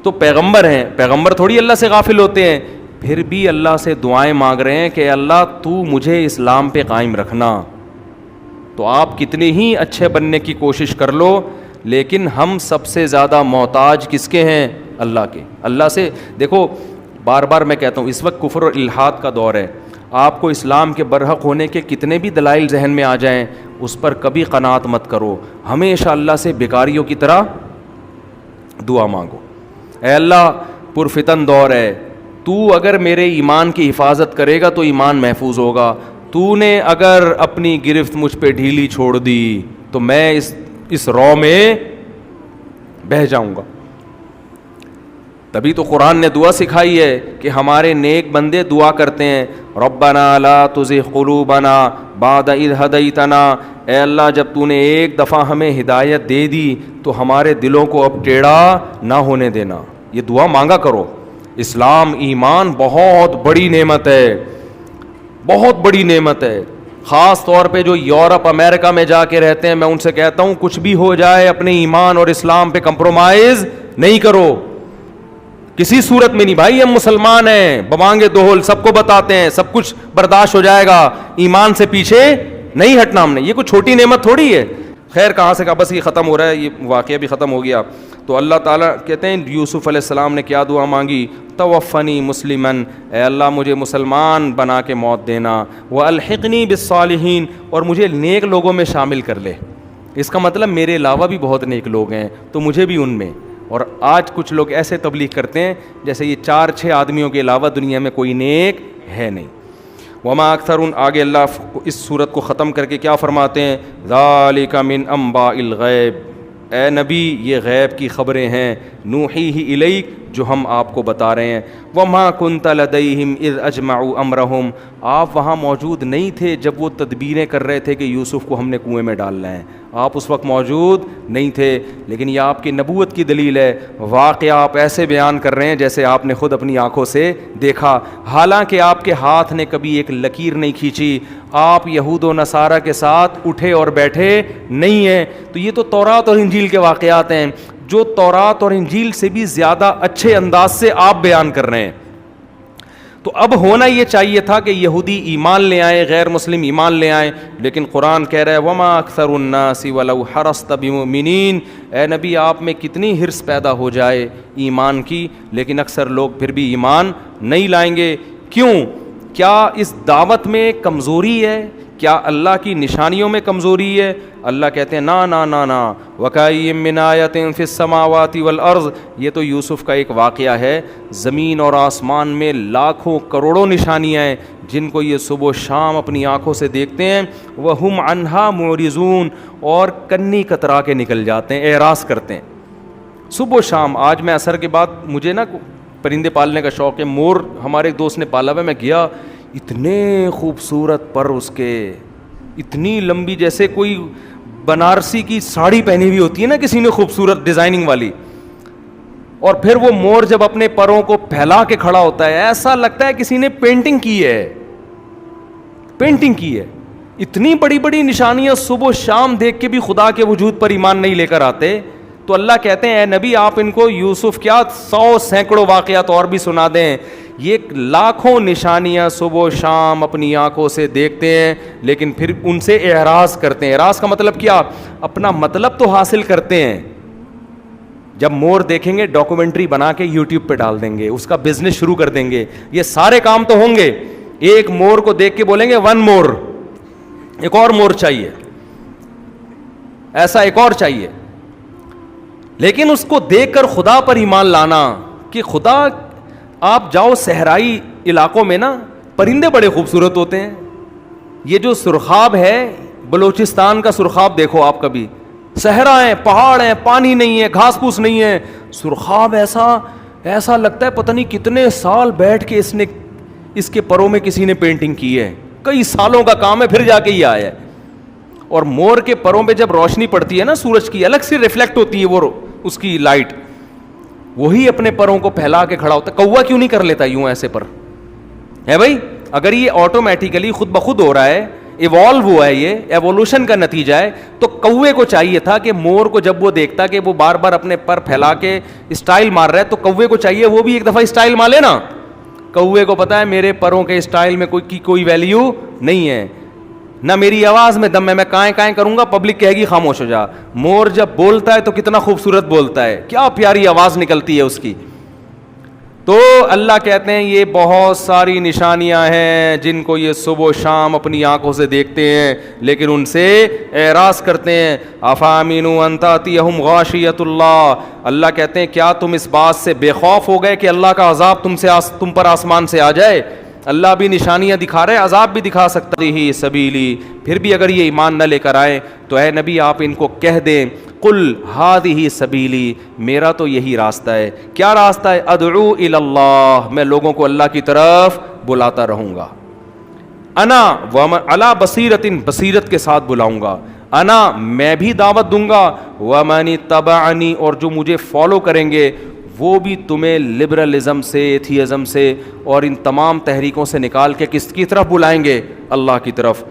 تو پیغمبر ہیں, پیغمبر تھوڑی اللہ سے غافل ہوتے ہیں, پھر بھی اللہ سے دعائیں مانگ رہے ہیں کہ اللہ تو مجھے اسلام پہ قائم رکھنا. تو آپ کتنے ہی اچھے بننے کی کوشش کر لو, لیکن ہم سب سے زیادہ محتاج کس کے ہیں؟ اللہ کے. اللہ سے دیکھو, بار بار میں کہتا ہوں اس وقت کفر اور الحاد کا دور ہے. آپ کو اسلام کے برحق ہونے کے کتنے بھی دلائل ذہن میں آ جائیں اس پر کبھی قناعت مت کرو, ہمیشہ اللہ سے بیکاریوں کی طرح دعا مانگو. اے اللہ پرفتن دور ہے, تو اگر میرے ایمان کی حفاظت کرے گا تو ایمان محفوظ ہوگا, تو نے اگر اپنی گرفت مجھ پہ ڈھیلی چھوڑ دی تو میں اس رو میں بہہ جاؤں گا. تبھی تو قرآن نے دعا سکھائی ہے کہ ہمارے نیک بندے دعا کرتے ہیں, ربنا لا تزغ قلوبنا بعد اذ ہدیتنا, اے اللہ جب تو نے ایک دفعہ ہمیں ہدایت دے دی تو ہمارے دلوں کو اب ٹیڑھا نہ ہونے دینا. یہ دعا مانگا کرو. اسلام ایمان بہت بڑی نعمت ہے, بہت بڑی نعمت ہے. خاص طور پہ جو یورپ امریکہ میں جا کے رہتے ہیں, میں ان سے کہتا ہوں کچھ بھی ہو جائے اپنے ایمان اور اسلام پہ کمپرومائز نہیں کرو. کسی صورت میں نہیں بھائی, ہم مسلمان ہیں, بوانگے دوہل سب کو بتاتے ہیں, سب کچھ برداشت ہو جائے گا, ایمان سے پیچھے نہیں ہٹنا ہم نے. یہ کوئی چھوٹی نعمت تھوڑی ہے. خیر کہاں سے کہا, بس یہ ختم ہو رہا ہے, یہ واقعہ بھی ختم ہو گیا. تو اللہ تعالیٰ کہتے ہیں یوسف علیہ السلام نے کیا دعا مانگی, توفنی مسلمن, اے اللہ مجھے مسلمان بنا کے موت دینا, والحقنی بالصالحین, اور مجھے نیک لوگوں میں شامل کر لے. اس کا مطلب میرے علاوہ بھی بہت نیک لوگ ہیں تو مجھے بھی ان میں. اور آج کچھ لوگ ایسے تبلیغ کرتے ہیں جیسے یہ 4-6 آدمیوں کے علاوہ دنیا میں کوئی نیک ہے نہیں. وما اکثر, آگے اللہ اس صورت کو ختم کر کے کیا فرماتے ہیں, ذالک من انباء الغیب, اے نبی یہ غیب کی خبریں ہیں, نوحیہ الیک, جو ہم آپ کو بتا رہے ہیں. وما کنت لدیہم اذ اجمعوا امرہم, آپ وہاں موجود نہیں تھے جب وہ تدبیریں کر رہے تھے کہ یوسف کو ہم نے کنویں میں ڈالنا ہے. آپ اس وقت موجود نہیں تھے, لیکن یہ آپ کی نبوت کی دلیل ہے. واقعہ آپ ایسے بیان کر رہے ہیں جیسے آپ نے خود اپنی آنکھوں سے دیکھا, حالانکہ آپ کے ہاتھ نے کبھی ایک لکیر نہیں کھینچی. آپ یہود و نصارہ کے ساتھ اٹھے اور بیٹھے نہیں ہیں. تو یہ تو تورات اور انجیل کے واقعات ہیں جو تورات اور انجیل سے بھی زیادہ اچھے انداز سے آپ بیان کر رہے ہیں. تو اب ہونا یہ چاہیے تھا کہ یہودی ایمان لے آئیں, غیر مسلم ایمان لے آئیں, لیکن قرآن کہہ رہا ہے وما اکثر الناس ولو حرصت بمؤمنین, اے نبی آپ میں کتنی حرص پیدا ہو جائے ایمان کی, لیکن اکثر لوگ پھر بھی ایمان نہیں لائیں گے. کیوں؟ کیا اس دعوت میں کمزوری ہے؟ کیا اللہ کی نشانیوں میں کمزوری ہے؟ اللہ کہتے ہیں نا نا نا نا, وَكَأَيٍّ مِّنْ آیَةٍ فِي السَّمَاوَاتِ وَالْأَرْضِ, یہ تو یوسف کا ایک واقعہ ہے. زمین اور آسمان میں لاکھوں کروڑوں نشانیاں ہیں جن کو یہ صبح و شام اپنی آنکھوں سے دیکھتے ہیں. وَهُمْ عَنْهَا مُعْرِضُونَ, اور کنی کترا کے نکل جاتے ہیں, اعراض کرتے ہیں صبح و شام. آج میں عصر کے بعد, مجھے نا پرندے پالنے کا شوق ہے, مور ہمارے ایک دوست نے پالا ہوا ہے, میں گیا, اتنے خوبصورت پر اس کے, اتنی لمبی جیسے کوئی بنارسی کی ساڑی پہنی ہوئی ہوتی ہے نا کسی نے خوبصورت ڈیزائننگ والی, اور پھر وہ مور جب اپنے پروں کو پھیلا کے کھڑا ہوتا ہے ایسا لگتا ہے کسی نے پینٹنگ کی ہے, پینٹنگ کی ہے. اتنی بڑی بڑی نشانیاں صبح و شام دیکھ کے بھی خدا کے وجود پر ایمان نہیں لے کر آتے. تو اللہ کہتے ہیں اے نبی آپ ان کو یوسف کیا 100 سینکڑوں واقعات اور بھی سنا دیں, یہ لاکھوں نشانیاں صبح و شام اپنی آنکھوں سے دیکھتے ہیں لیکن پھر ان سے اعراض کرتے ہیں. اعراض کا مطلب کیا؟ اپنا مطلب تو حاصل کرتے ہیں. جب مور دیکھیں گے ڈاکومنٹری بنا کے یوٹیوب پہ ڈال دیں گے, اس کا بزنس شروع کر دیں گے. یہ سارے کام تو ہوں گے, ایک مور کو دیکھ کے بولیں گے 1 مور, ایک اور مور چاہیے, ایسا ایک اور چاہیے. لیکن اس کو دیکھ کر خدا پر ایمان لانا کہ خدا, آپ جاؤ صحرائی علاقوں میں نا, پرندے بڑے خوبصورت ہوتے ہیں. یہ جو سرخاب ہے بلوچستان کا سرخاب دیکھو آپ کبھی, صحرا ہیں, پہاڑ ہیں, پانی نہیں ہے, گھاس پھوس نہیں ہے, سرخاب ایسا لگتا ہے پتہ نہیں کتنے سال بیٹھ کے اس کے پروں میں کسی نے پینٹنگ کی ہے, کئی سالوں کا کام ہے, پھر جا کے یہ آیا ہے. اور مور کے پروں پہ جب روشنی پڑتی ہے نا سورج کی, الگ سے ریفلیکٹ ہوتی ہے وہ اس کی لائٹ, وہی اپنے پروں کو پھیلا کے کھڑا ہوتا ہے. کوا کیوں نہیں کر لیتا یوں ایسے پر ہے بھائی؟ اگر یہ آٹومیٹیکلی خود بخود ہو رہا ہے, ایوالو ہوا ہے, یہ ایوولوشن کا نتیجہ ہے, تو کوے کو چاہیے تھا کہ مور کو جب وہ دیکھتا کہ وہ بار بار اپنے پر پھیلا کے اسٹائل مار رہا ہے, تو کوے کو چاہیے وہ بھی ایک دفعہ اسٹائل مارے نا. کوے کو پتا ہے میرے پروں کے اسٹائل میں کوئی ویلیو نہیں ہے, نہ میری آواز میں دم ہے, میں کائیں کائیں کروں گا پبلک کہے گی خاموش ہو جا. مور جب بولتا ہے تو کتنا خوبصورت بولتا ہے, کیا پیاری آواز نکلتی ہے اس کی. تو اللہ کہتے ہیں یہ بہت ساری نشانیاں ہیں جن کو یہ صبح و شام اپنی آنکھوں سے دیکھتے ہیں لیکن ان سے اعراض کرتے ہیں. افامنوا ان تاتیہم غاشیۃ اللہ, اللہ کہتے ہیں کیا تم اس بات سے بے خوف ہو گئے کہ اللہ کا عذاب تم پر آسمان سے آ جائے؟ اللہ بھی نشانیاں دکھا رہے, عذاب بھی دکھا سکتا ہی سبیلی. پھر بھی اگر یہ ایمان نہ لے کر آئے تو اے نبی آپ ان کو کہہ دیں قل ہذہ سبیلی, میرا تو یہی راستہ ہے. کیا راستہ ہے؟ ادعو الی اللہ, میں لوگوں کو اللہ کی طرف بلاتا رہوں گا. انا علی بصیرۃ, بصیرت کے ساتھ بلاؤں گا. انا, میں بھی دعوت دوں گا. ومن اتبعنی, اور جو مجھے فالو کریں گے وہ بھی تمہیں لبرلزم سے, ایتھیزم سے اور ان تمام تحریکوں سے نکال کے کس کی طرف بلائیں گے؟ اللہ کی طرف.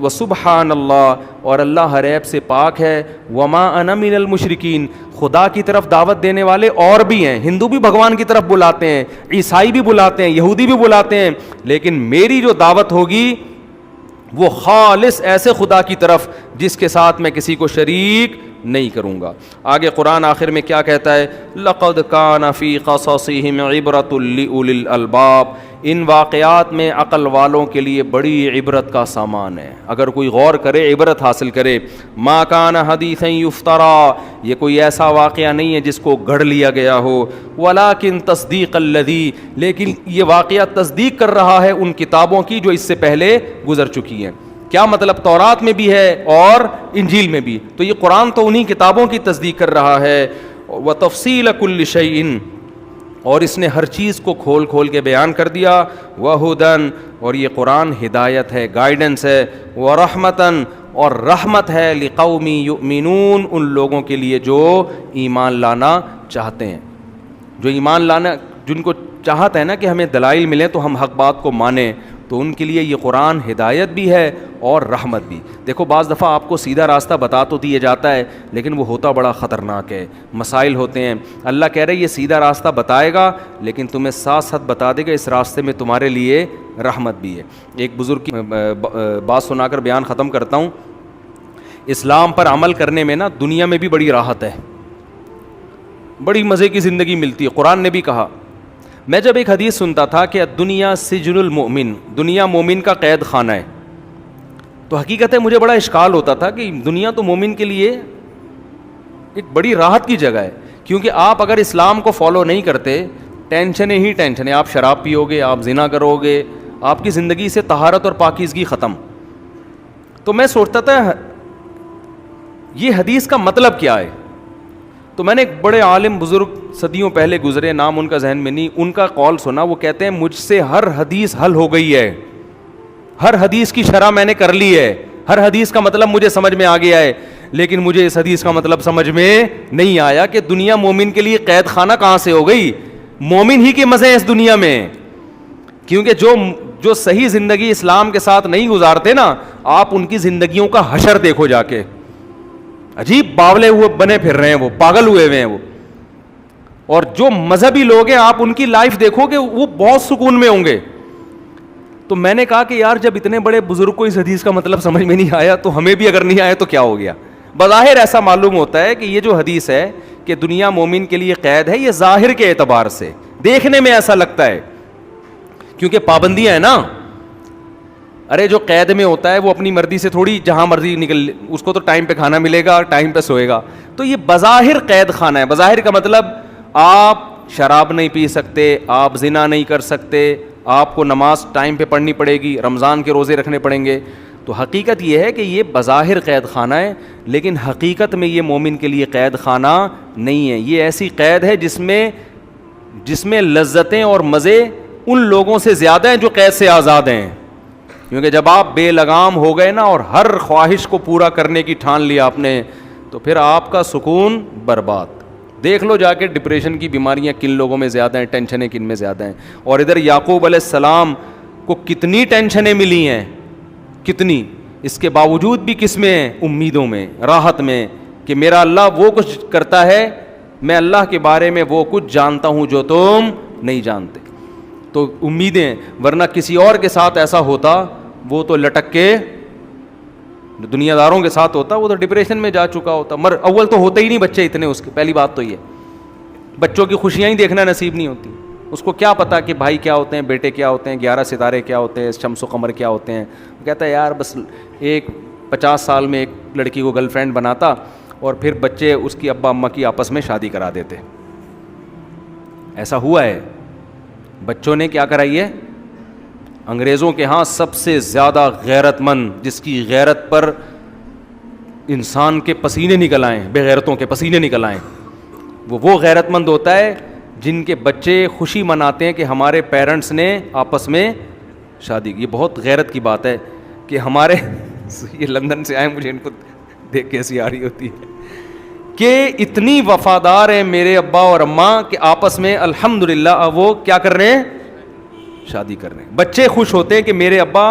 وسبحان اللہ، اور اللہ ہر عیب سے پاک ہے، وما انا من المشرکین، خدا کی طرف دعوت دینے والے اور بھی ہیں، ہندو بھی بھگوان کی طرف بلاتے ہیں، عیسائی بھی بلاتے ہیں، یہودی بھی بلاتے ہیں، لیکن میری جو دعوت ہوگی وہ خالص ایسے خدا کی طرف جس کے ساتھ میں کسی کو شریک نہیں کروں گا۔ آگے قرآن آخر میں کیا کہتا ہے؟ لقد کان فی قصصہم عبرۃ لأولی الالباب، ان واقعات میں عقل والوں کے لیے بڑی عبرت کا سامان ہے، اگر کوئی غور کرے عبرت حاصل کرے۔ ما کان حدیثا یفترا، یہ کوئی ایسا واقعہ نہیں ہے جس کو گھڑ لیا گیا ہو، ولکن تصدیق الذی، لیکن یہ واقعہ تصدیق کر رہا ہے ان کتابوں کی جو اس سے پہلے گزر چکی ہیں۔ کیا مطلب؟ تورات میں بھی ہے اور انجیل میں بھی، تو یہ قرآن تو انہی کتابوں کی تصدیق کر رہا ہے۔ وتفصیل کل شیء، اور اس نے ہر چیز کو کھول کھول کے بیان کر دیا۔ وہدن، اور یہ قرآن ہدایت ہے، گائیڈنس ہے۔ ورحمتن، اور رحمت ہے، لقوم یؤمنون، ان لوگوں کے لیے جو ایمان لانا چاہتے ہیں، جو ایمان لانا، جن کو چاہتا ہے نا کہ ہمیں دلائل ملیں تو ہم حق بات کو مانیں، تو ان کے لیے یہ قرآن ہدایت بھی ہے اور رحمت بھی۔ دیکھو بعض دفعہ آپ کو سیدھا راستہ بتا تو دیا جاتا ہے، لیکن وہ ہوتا بڑا خطرناک ہے، مسائل ہوتے ہیں۔ اللہ کہہ رہے یہ سیدھا راستہ بتائے گا، لیکن تمہیں ساتھ ساتھ بتا دے گا اس راستے میں تمہارے لیے رحمت بھی ہے۔ ایک بزرگ کی بات سنا کر بیان ختم کرتا ہوں۔ اسلام پر عمل کرنے میں نا دنیا میں بھی بڑی راحت ہے، بڑی مزے کی زندگی ملتی ہے۔ قرآن نے بھی کہا، میں جب ایک حدیث سنتا تھا کہ دنیا سجن المؤمن، دنیا مومن کا قید خانہ ہے، تو حقیقت ہے مجھے بڑا اشکال ہوتا تھا کہ دنیا تو مومن کے لیے ایک بڑی راحت کی جگہ ہے، کیونکہ آپ اگر اسلام کو فالو نہیں کرتے، ٹینشنیں ہی ٹینشنیں، آپ شراب پیو گے، آپ زنا کرو گے، آپ کی زندگی سے طہارت اور پاکیزگی ختم۔ تو میں سوچتا تھا یہ حدیث کا مطلب کیا ہے؟ تو میں نے ایک بڑے عالم بزرگ صدیوں پہلے گزرے، نام ان کا ذہن میں نہیں، ان کا قول سنا۔ وہ کہتے ہیں مجھ سے ہر حدیث حل ہو گئی ہے، ہر حدیث کی شرح میں نے کر لی ہے، ہر حدیث کا مطلب مجھے سمجھ میں آ گیا ہے، لیکن مجھے اس حدیث کا مطلب سمجھ میں نہیں آیا کہ دنیا مومن کے لیے قید خانہ کہاں سے ہو گئی؟ مومن ہی کے مزے ہیں اس دنیا میں، کیونکہ جو صحیح زندگی اسلام کے ساتھ نہیں گزارتے نا، آپ ان کی زندگیوں کا حشر دیکھو جا کے، عجیب باولے ہوئے بنے پھر رہے ہیں، وہ پاگل ہوئے ہوئے ہیں وہ۔ اور جو مذہبی لوگ ہیں آپ ان کی لائف دیکھو گے وہ بہت سکون میں ہوں گے۔ تو میں نے کہا کہ یار جب اتنے بڑے بزرگ کو اس حدیث کا مطلب سمجھ میں نہیں آیا تو ہمیں بھی اگر نہیں آیا تو کیا ہو گیا؟ بظاہر ایسا معلوم ہوتا ہے کہ یہ جو حدیث ہے کہ دنیا مومن کے لیے قید ہے، یہ ظاہر کے اعتبار سے دیکھنے میں ایسا لگتا ہے، کیونکہ پابندیاں ہیں نا۔ ارے جو قید میں ہوتا ہے وہ اپنی مرضی سے تھوڑی جہاں مرضی نکل، اس کو تو ٹائم پہ کھانا ملے گا، ٹائم پہ سوئے گا۔ تو یہ بظاہر قید خانہ ہے۔ بظاہر کا مطلب آپ شراب نہیں پی سکتے، آپ زنا نہیں کر سکتے، آپ کو نماز ٹائم پہ پڑھنی پڑے گی، رمضان کے روزے رکھنے پڑیں گے۔ تو حقیقت یہ ہے کہ یہ بظاہر قید خانہ ہے، لیکن حقیقت میں یہ مومن کے لیے قید خانہ نہیں ہے۔ یہ ایسی قید ہے جس میں لذتیں اور مزے ان لوگوں سے زیادہ ہیں جو قید سے آزاد ہیں، کیونکہ جب آپ بے لگام ہو گئے نا اور ہر خواہش کو پورا کرنے کی ٹھان لیا آپ نے، تو پھر آپ کا سکون برباد۔ دیکھ لو جا کے ڈپریشن کی بیماریاں کن لوگوں میں زیادہ ہیں، ٹینشنیں کن میں زیادہ ہیں۔ اور ادھر یعقوب علیہ السلام کو کتنی ٹینشنیں ملی ہیں، کتنی، اس کے باوجود بھی کس میں ہیں؟ امیدوں میں، راحت میں، کہ میرا اللہ وہ کچھ کرتا ہے، میں اللہ کے بارے میں وہ کچھ جانتا ہوں جو تم نہیں جانتے۔ تو امیدیں، ورنہ کسی اور کے ساتھ ایسا ہوتا وہ تو لٹک کے، دنیا داروں کے ساتھ ہوتا وہ تو ڈپریشن میں جا چکا ہوتا۔ اول تو ہوتے ہی نہیں بچے اتنے، اس کی پہلی بات تو یہ، بچوں کی خوشیاں ہی دیکھنا نصیب نہیں ہوتی، اس کو کیا پتا کہ بھائی کیا ہوتے ہیں، بیٹے کیا ہوتے ہیں، 11 ستارے کیا ہوتے ہیں، شمس و قمر کیا ہوتے ہیں۔ وہ کہتا ہے یار بس ایک 50 سال میں ایک لڑکی کو گرل فرینڈ بناتا اور پھر بچے اس کی ابا اماں کی آپس میں شادی کرا دیتے۔ ایسا ہوا ہے، بچوں نے کیا کرائی ہے؟ انگریزوں کے ہاں سب سے زیادہ غیرت مند، جس کی غیرت پر انسان کے پسینے نکل آئیں، بے غیرتوں کے پسینے نکل آئیں، وہ غیرت مند ہوتا ہے جن کے بچے خوشی مناتے ہیں کہ ہمارے پیرنٹس نے آپس میں شادی کی۔ یہ بہت غیرت کی بات ہے کہ ہمارے یہ لندن سے آئے، مجھے ان کو دیکھ کے ایسی آ رہی ہوتی ہے کہ اتنی وفادار ہیں میرے ابا اور اماں کہ آپس میں الحمدللہ وہ کیا کر رہے ہیں؟ شادی کر رہے ہیں۔ بچے خوش ہوتے ہیں کہ میرے ابا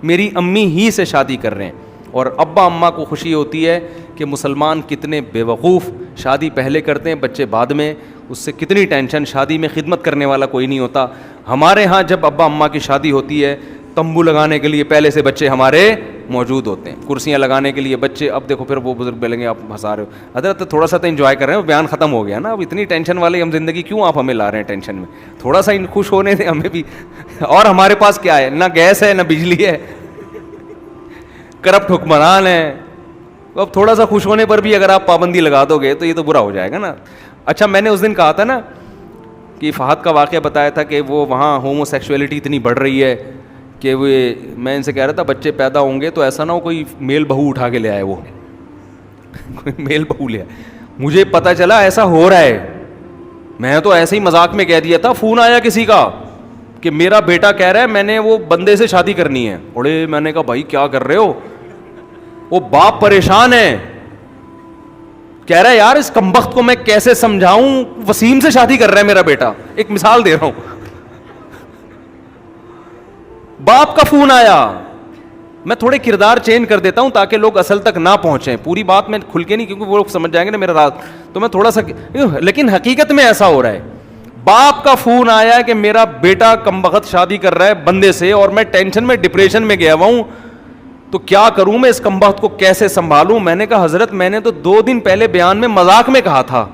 میری امی ہی سے شادی کر رہے ہیں. اور ابا اماں کو خوشی ہوتی ہے کہ مسلمان کتنے بے وقوف, شادی پہلے کرتے ہیں بچے بعد میں, اس سے کتنی ٹینشن, شادی میں خدمت کرنے والا کوئی نہیں ہوتا. ہمارے ہاں جب ابا اماں کی شادی ہوتی ہے, تمبو لگانے کے لیے پہلے سے بچے ہمارے موجود ہوتے ہیں, کرسیاں لگانے کے لیے بچے. اب دیکھو پھر وہ بزرگ بولیں گے آپ ہنسا رہے ہو, حضرت تھوڑا سا تو انجوائے کر رہے ہیں, بیان ختم ہو گیا نا, اب اتنی ٹینشن والی ہم زندگی کیوں آپ ہمیں لا رہے ہیں ٹینشن میں, تھوڑا سا خوش ہونے دیں ہمیں بھی. اور ہمارے پاس کیا ہے, نہ گیس ہے نہ بجلی ہے, کرپٹ حکمران ہیں. اب تھوڑا سا خوش ہونے پر بھی اگر آپ پابندی لگا دو گے تو یہ تو برا ہو جائے گا نا. اچھا میں نے اس دن کہا تھا نا کہ فہد کا واقعہ بتایا تھا کہ وہ وہاں ہومو سیکشولیٹی اتنی بڑھ رہی ہے کہ وہ, میں ان سے کہہ رہا تھا بچے پیدا ہوں گے تو ایسا نہ ہو کوئی میل بہو اٹھا کے لے آئے, وہ کوئی میل بہو لے آئے. مجھے پتہ چلا ایسا ہو رہا ہے. میں تو ایسے ہی مذاق میں کہہ دیا تھا, فون آیا کسی کا کہ میرا بیٹا کہہ رہا ہے میں نے وہ بندے سے شادی کرنی ہے. اڑے میں نے کہا بھائی کیا کر رہے ہو, وہ باپ پریشان ہے, کہہ رہا ہے یار اس کمبخت کو میں کیسے سمجھاؤں, وسیم سے شادی کر رہا ہے میرا بیٹا. ایک مثال دے رہا ہوں, باپ کا فون آیا. میں تھوڑے کردار چینج کر دیتا ہوں تاکہ لوگ اصل تک نہ پہنچیں, پوری بات میں کھل کے نہیں, کیونکہ وہ لوگ سمجھ جائیں گے نا میرا راز, تو میں تھوڑا سا, لیکن حقیقت میں ایسا ہو رہا ہے. باپ کا فون آیا کہ میرا بیٹا کمبخت شادی کر رہا ہے بندے سے, اور میں ٹینشن میں ڈپریشن میں گیا ہوا ہوں, تو کیا کروں میں اس کمبخت کو کیسے سنبھالوں. میں نے کہا حضرت میں نے تو 2 دن پہلے بیان میں مذاق میں کہا تھا